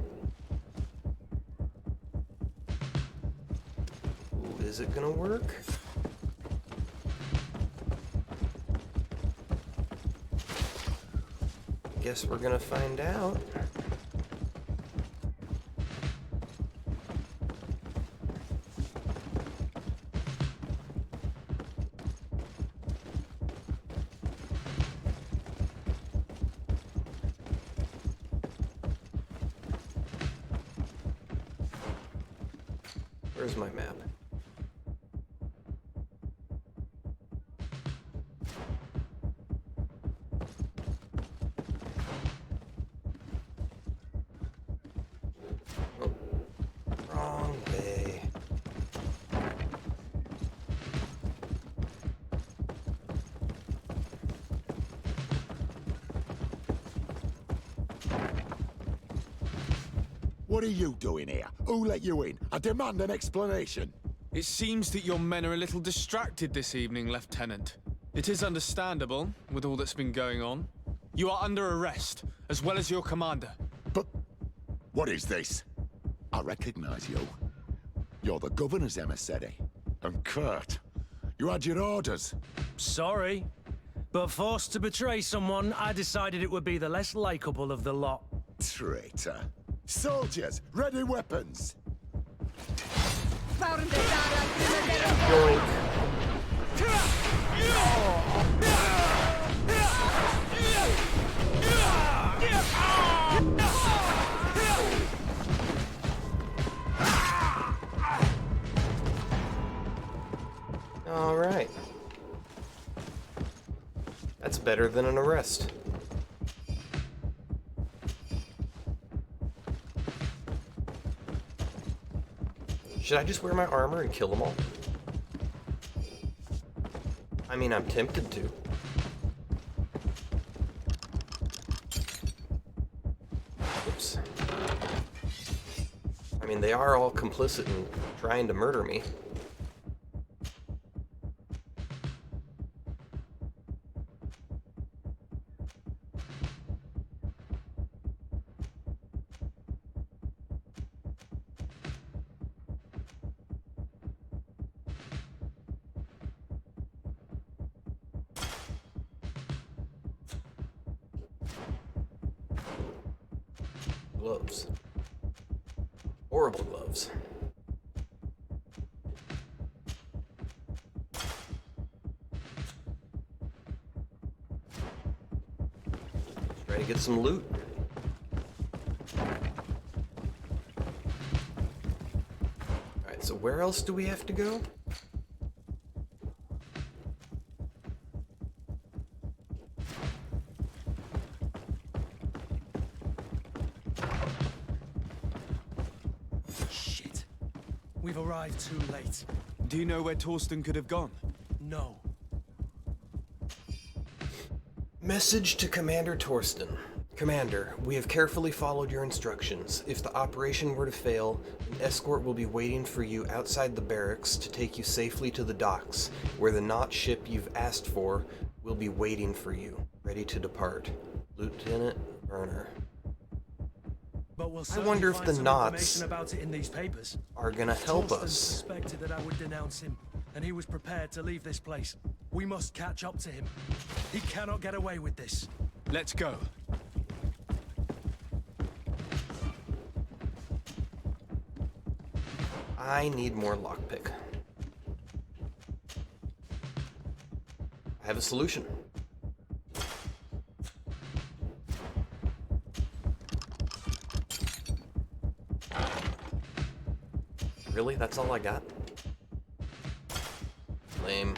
Ooh, is it gonna work? Guess we're gonna find out. Where's my map? Oh, wrong way. What are you doing here? Who let you in? I demand an explanation. It seems that your men are a little distracted this evening, Lieutenant. It is understandable, with all that's been going on. You are under arrest, as well as your commander. But what is this? I recognize you. You're the governor's emissary. And Kurt, you had your orders. Sorry, but forced to betray someone, I decided it would be the less likable of the lot. Traitor. Soldiers, ready weapons. All right. That's better than an arrest. Should I just wear my armor and kill them all? I mean, I'm tempted to. Oops. I mean, they are all complicit in trying to murder me. Gloves. Horrible gloves. Try to get some loot. Alright, so where else do we have to go? We've arrived too late. Do you know where Torsten could have gone? No. Message to Commander Torsten. Commander, we have carefully followed your instructions. If the operation were to fail, an escort will be waiting for you outside the barracks to take you safely to the docks, where the Knot ship you've asked for will be waiting for you, ready to depart. Lieutenant Werner. But we'll I wonder if find the some Knots information about it in these papers. are gonna help Torsten us. suspected that I would denounce him, and he was prepared to leave this place. We must catch up to him. He cannot get away with this. Let's go. I need more lockpick. I have a solution. Really? That's all I got? Lame.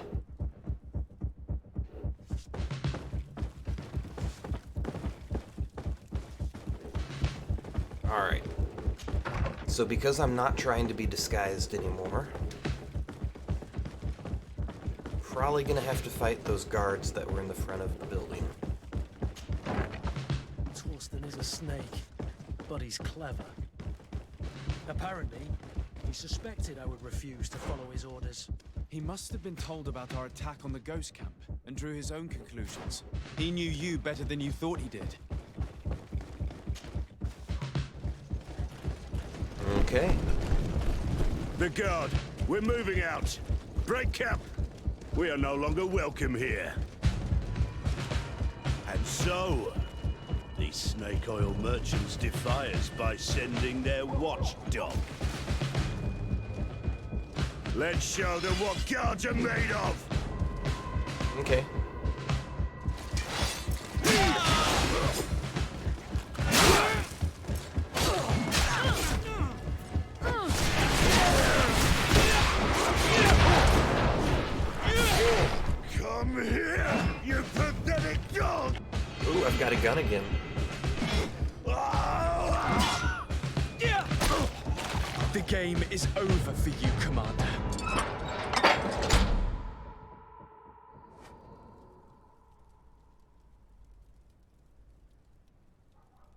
Alright. So because I'm not trying to be disguised anymore, probably gonna have to fight those guards that were in the front of the building. Torsten is a snake, but he's clever. Apparently, he suspected I would refuse to follow his orders. He must have been told about our attack on the ghost camp and drew his own conclusions. He knew you better than you thought he did. Okay. The guard, we're moving out. Break camp. We are no longer welcome here. And so, these snake oil merchants defy us by sending their watchdog. Let's show them what guards are made of! Okay. Come here, you pathetic dog! Ooh, I've got a gun again. The game is over for you, Commander.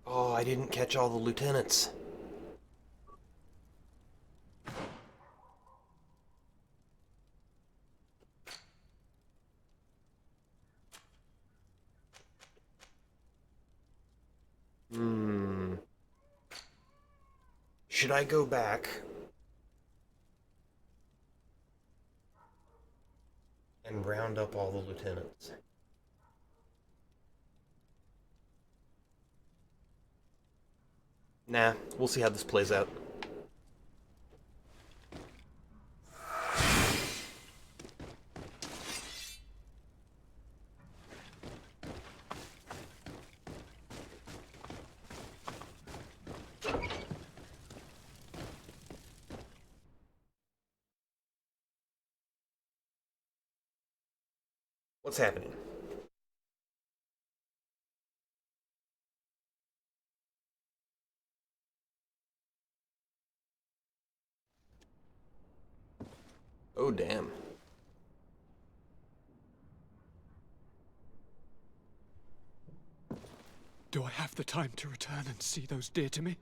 Oh, I didn't catch all the lieutenants. Should I go back and round up all the lieutenants? Nah, we'll see how this plays out. What's happening? Oh, damn. Do I have the time to return and see those dear to me?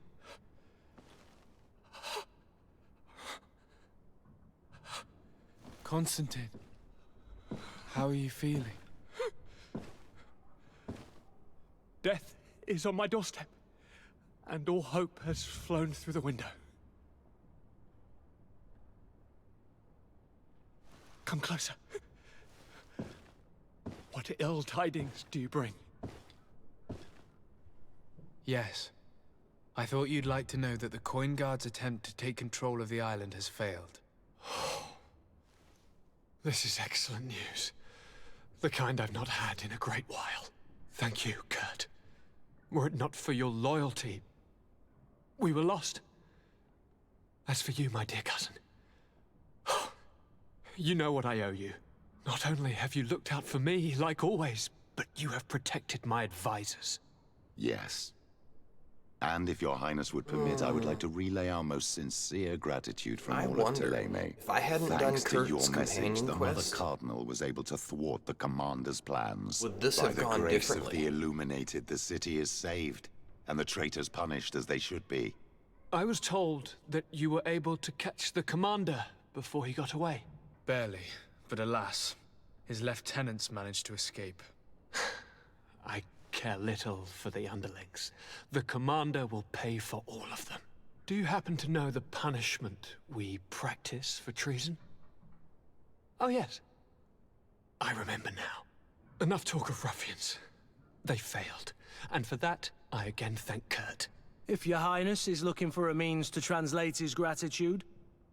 Constantine, how are you feeling? Death is on my doorstep, and all hope has flown through the window. Come closer. What ill tidings do you bring? Yes. I thought you'd like to know that the Coin Guard's attempt to take control of the island has failed. This is excellent news. The kind I've not had in a great while. Thank you, Kurt. Were it not for your loyalty, we were lost. As for you, my dear cousin, you know what I owe you. Not only have you looked out for me, like always, but you have protected my advisors. Yes. And if your highness would permit, I would like to relay our most sincere gratitude from all of Teleme. If I hadn't Thanks done to your Kurt's message, companion the quest, Mother Cardinal was able to thwart the commander's plans. would this By have the gone grace differently? of the Illuminated, the city is saved, and the traitors punished as they should be. I was told that you were able to catch the commander before he got away. Barely, but alas, his lieutenants managed to escape. I care little for the underlings. The commander will pay for all of them. Do you happen to know the punishment we practice for treason? Oh yes. I remember now. Enough talk of ruffians. They failed, and for that, I again thank Kurt. If your highness is looking for a means to translate his gratitude,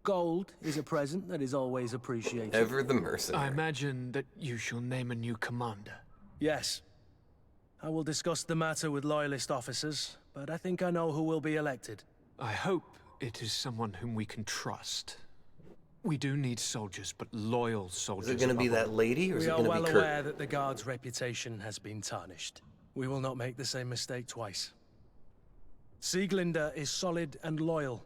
gold is a present that is always appreciated. Ever the mercenary. I imagine that you shall name a new commander. Yes. I will discuss the matter with loyalist officers, but I think I know who will be elected. I hope it is someone whom we can trust. We do need soldiers, but loyal soldiers. Is it going to be that lady, or is it going to be Kurt? We are well aware that the Guard's reputation has been tarnished. We will not make the same mistake twice. Sieglinde is solid and loyal.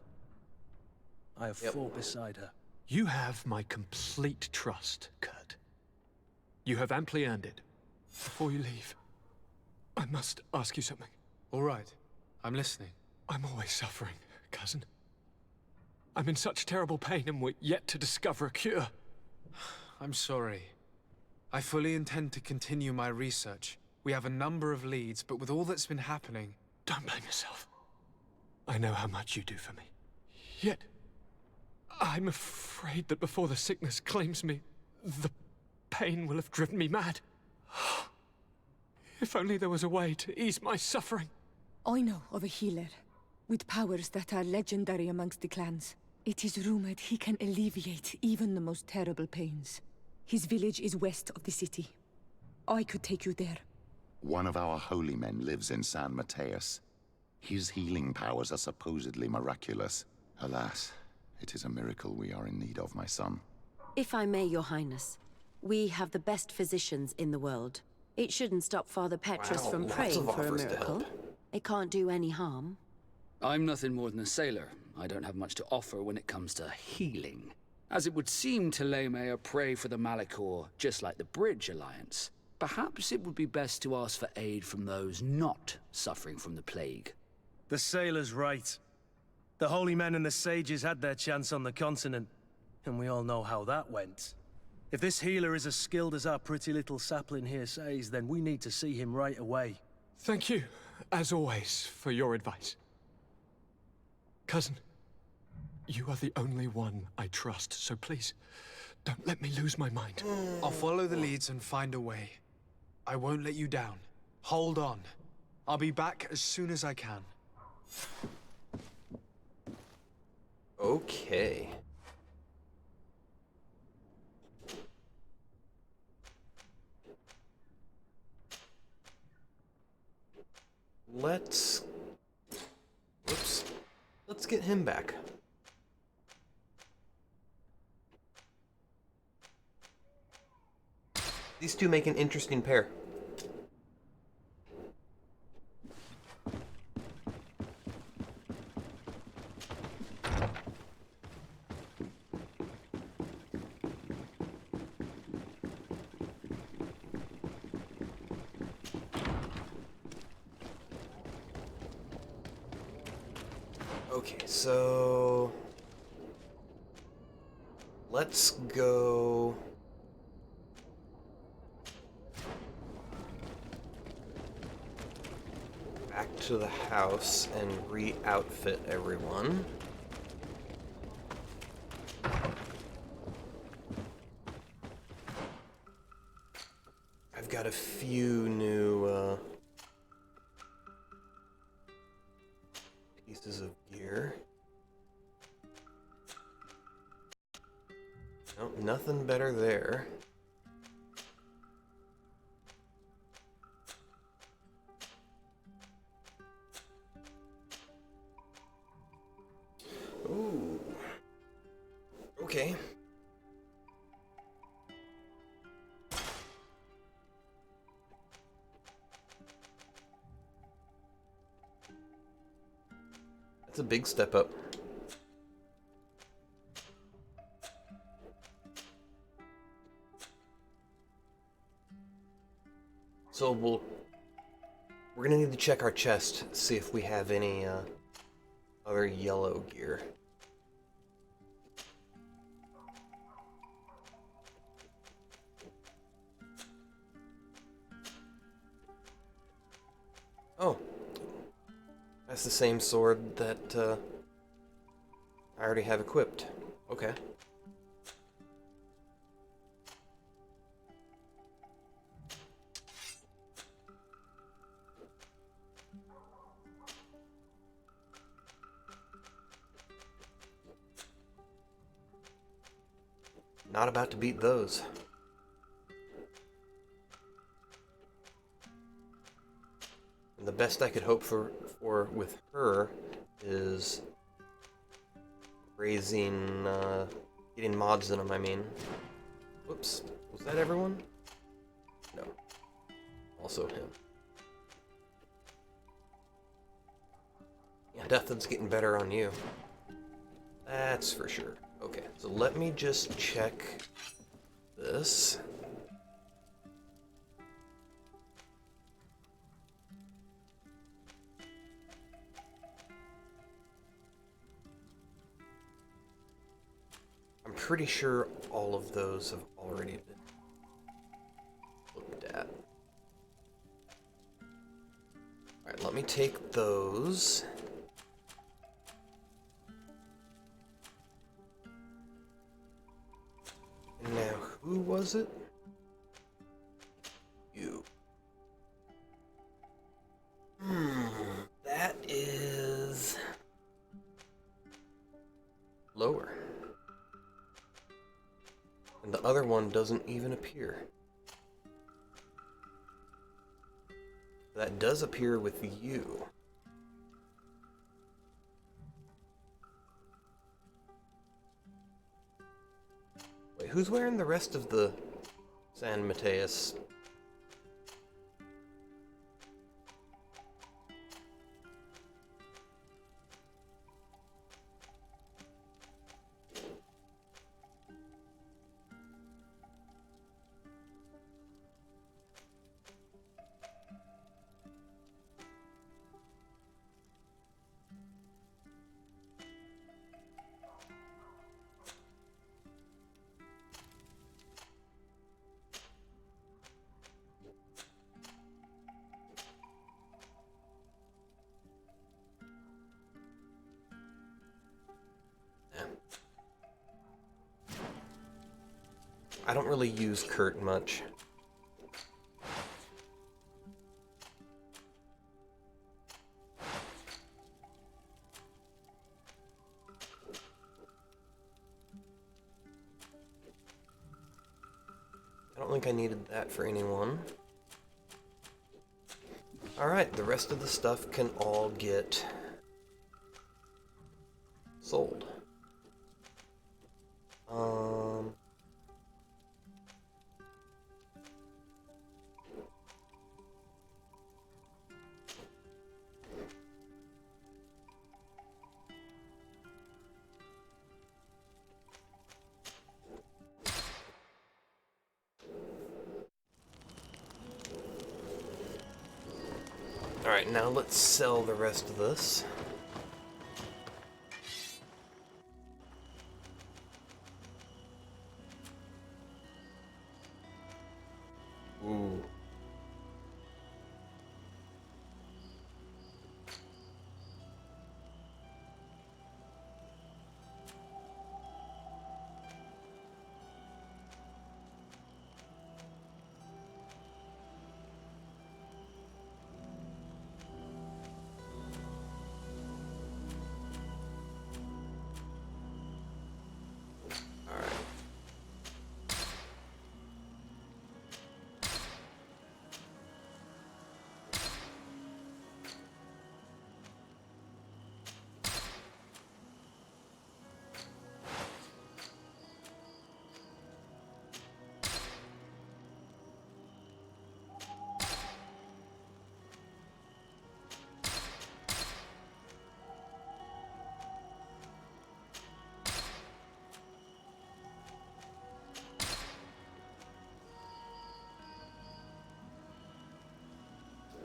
I have fought beside her. You have my complete trust, Kurt. You have amply earned it. Before you leave, I must ask you something. All right. I'm listening. I'm always suffering, cousin. I'm in such terrible pain and we're yet to discover a cure. I'm sorry. I fully intend to continue my research. We have a number of leads, but with all that's been happening... Don't blame yourself. I know how much you do for me. Yet, I'm afraid that before the sickness claims me, the pain will have driven me mad. If only there was a way to ease my suffering. I know of a healer, with powers that are legendary amongst the clans. It is rumored he can alleviate even the most terrible pains. His village is west of the city. I could take you there. One of our holy men lives in San Mateus. His healing powers are supposedly miraculous. Alas, it is a miracle we are in need of, my son. If I may, Your Highness, we have the best physicians in the world. It shouldn't stop Father Petrus from praying for a miracle. It can't do any harm. I'm nothing more than a sailor. I don't have much to offer when it comes to healing. As it would seem Telemea pray for the Malachor, just like the Bridge Alliance. Perhaps it would be best to ask for aid from those not suffering from the plague. The sailor's right. The holy men and the sages had their chance on the continent, and we all know how that went. If this healer is as skilled as our pretty little sapling here says, then we need to see him right away. Thank you, as always, for your advice. Cousin, you are the only one I trust, so please, don't let me lose my mind. I'll follow the leads and find a way. I won't let you down. Hold on. I'll be back as soon as I can. Okay. Let's get him back. These two make an interesting pair. Okay, so let's go back to the house and re-outfit everyone. I've got a few new pieces of gear. Nope, nothing better there. Ooh. Okay. That's a big step up. So we're gonna need to check our chest, see if we have any other yellow gear. Oh, that's the same sword that I already have equipped. Okay. Not about to beat those. And the best I could hope for with her is raising, getting mods in them, I mean. Whoops. Was that everyone? No. Also him. Yeah, nothing's getting better on you. That's for sure. Okay, so let me just check this. I'm pretty sure all of those have already been looked at. Alright, let me take those. Now, who was it? You. That is lower. And the other one doesn't even appear. That does appear with you. Wait, who's wearing the rest of the San Mateus? I don't really use Kurt much. I don't think I needed that for anyone. Alright, the rest of the stuff can all get sold. Alright, now let's sell the rest of this. Ooh.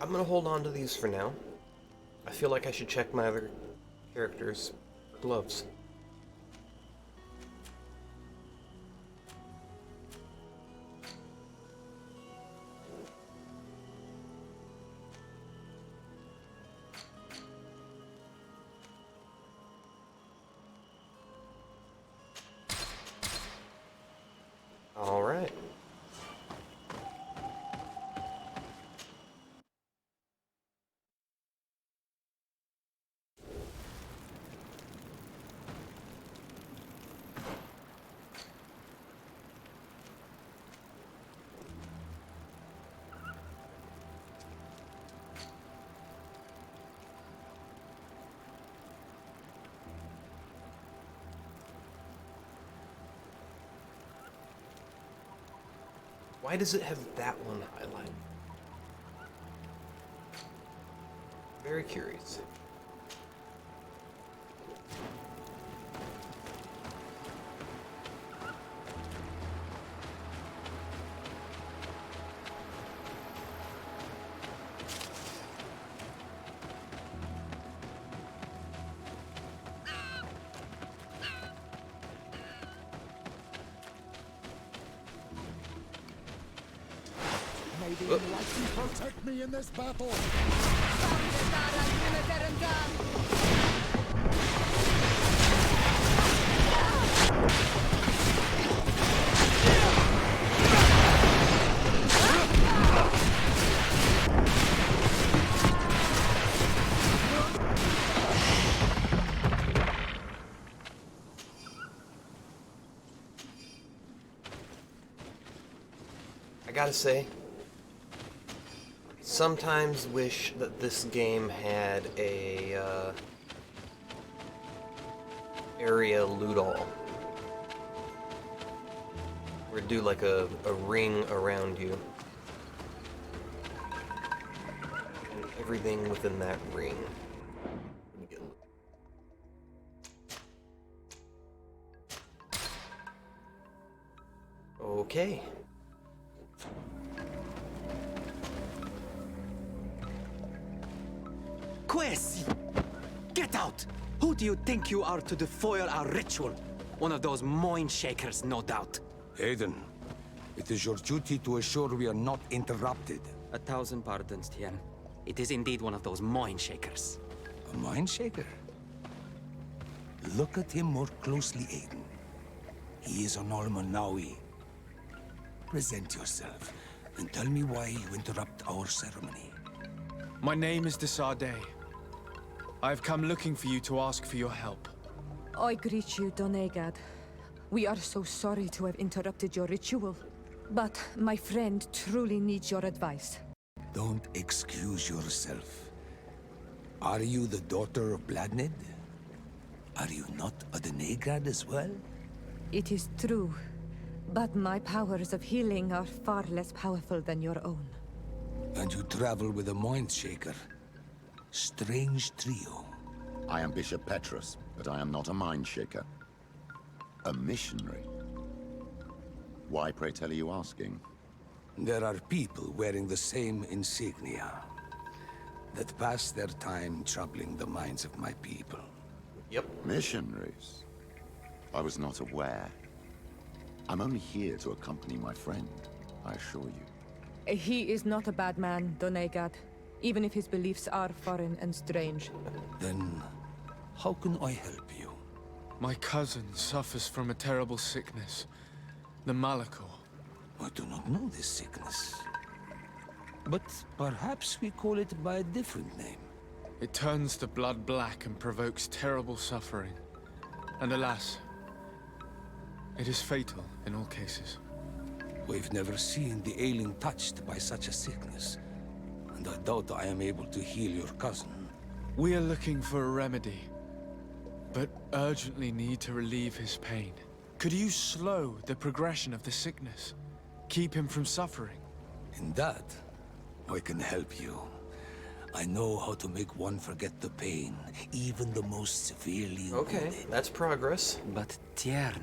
I'm gonna hold on to these for now. I feel like I should check my other characters' gloves. All right. Why does it have that one highlighted? Very curious. May the Enlightened protect me in this battle! I gotta say, sometimes wish that this game had a area loot all. Or do like a ring around you. And everything within that ring. Okay. Quesi! Get out! Who do you think you are to defoil our ritual? One of those mind shakers, no doubt. Aiden, it is your duty to assure we are not interrupted. 1,000 pardons, Tien. It is indeed one of those mind shakers. A mind shaker? Look at him more closely, Aiden. He is an Almanawi. Present yourself, and tell me why you interrupt our ceremony. My name is Desardet. I have come looking for you to ask for your help. I greet you, Donegad. We are so sorry to have interrupted your ritual. But my friend truly needs your advice. Don't excuse yourself. Are you the daughter of Bladnid? Are you not a Donegad as well? It is true, but my powers of healing are far less powerful than your own. And you travel with a mind shaker. Strange trio. I am Bishop Petrus, but I am not a mind shaker. A missionary. Why, pray tell, are you asking? There are people wearing the same insignia that pass their time troubling the minds of my people. Yep. Missionaries? I was not aware. I'm only here to accompany my friend, I assure you. He is not a bad man, Donegad, even if his beliefs are foreign and strange. Then, how can I help you? My cousin suffers from a terrible sickness, the Malachor. I do not know this sickness. But perhaps we call it by a different name. It turns the blood black and provokes terrible suffering. And alas, it is fatal in all cases. We've never seen the ailing touched by such a sickness. And I doubt I am able to heal your cousin. We are looking for a remedy, but urgently need to relieve his pain. Could you slow the progression of the sickness? Keep him from suffering? In that, I can help you. I know how to make one forget the pain, even the most severely wounded. That's progress. But Tiern,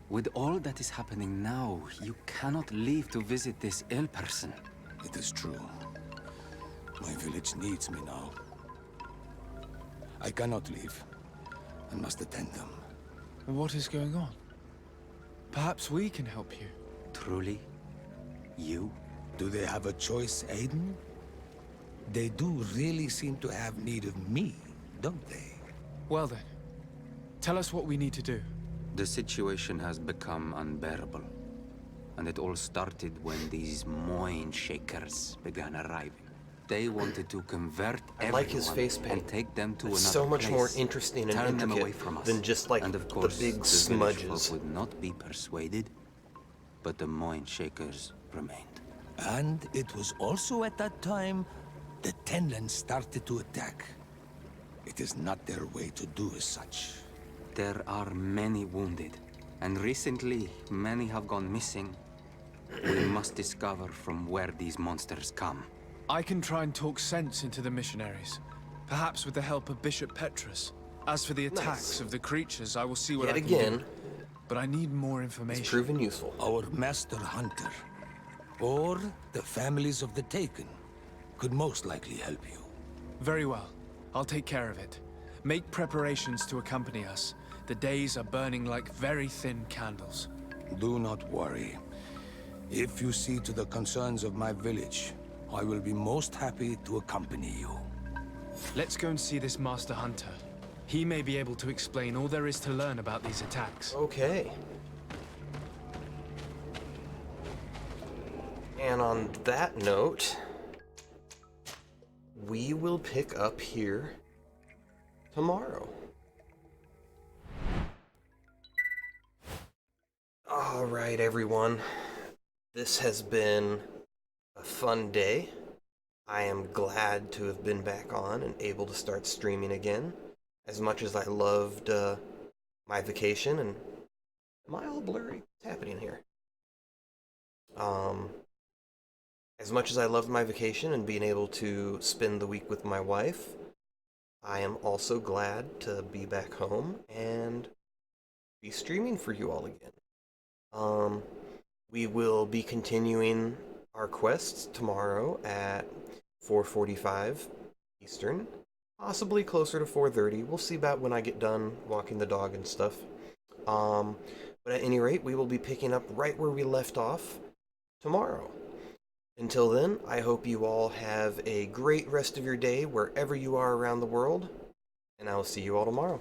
with all that is happening now, you cannot leave to visit this ill person. It is true. My village needs me now. I cannot leave. I must attend them. What is going on? Perhaps we can help you. Truly? You? Do they have a choice, Aiden? They do really seem to have need of me, don't they? Well then, tell us what we need to do. The situation has become unbearable. And it all started when these mind shakers began arriving. They wanted to convert everyone like his face paint. and take them to It's another so much place, more interesting and turn them away intricate from us. than just like and of course, the big village smudges. folk would not be persuaded, but the mind shakers remained. And it was also at that time the Tenland started to attack. It is not their way to do as such. There are many wounded, and recently many have gone missing. We must discover from where these monsters come. I can try and talk sense into the missionaries, perhaps with the help of Bishop Petrus. As for the attacks of the creatures, I will see what I can do. But I need more information. It's proven useful. Our master hunter, or the families of the Taken, could most likely help you. Very well. I'll take care of it. Make preparations to accompany us. The days are burning like very thin candles. Do not worry. If you see to the concerns of my village, I will be most happy to accompany you. Let's go and see this Master Hunter. He may be able to explain all there is to learn about these attacks. Okay. And on that note, we will pick up here tomorrow. All right, everyone. This has been a fun day. I am glad to have been back on and able to start streaming again. As much as I loved my vacation, and am I all blurry? What's happening here? As much as I loved my vacation and being able to spend the week with my wife, I am also glad to be back home and be streaming for you all again. We will be continuing our quests tomorrow at 4:45 Eastern, possibly closer to 4:30. We'll see about when I get done walking the dog and stuff. But at any rate, we will be picking up right where we left off tomorrow. Until then, I hope you all have a great rest of your day wherever you are around the world, and I will see you all tomorrow.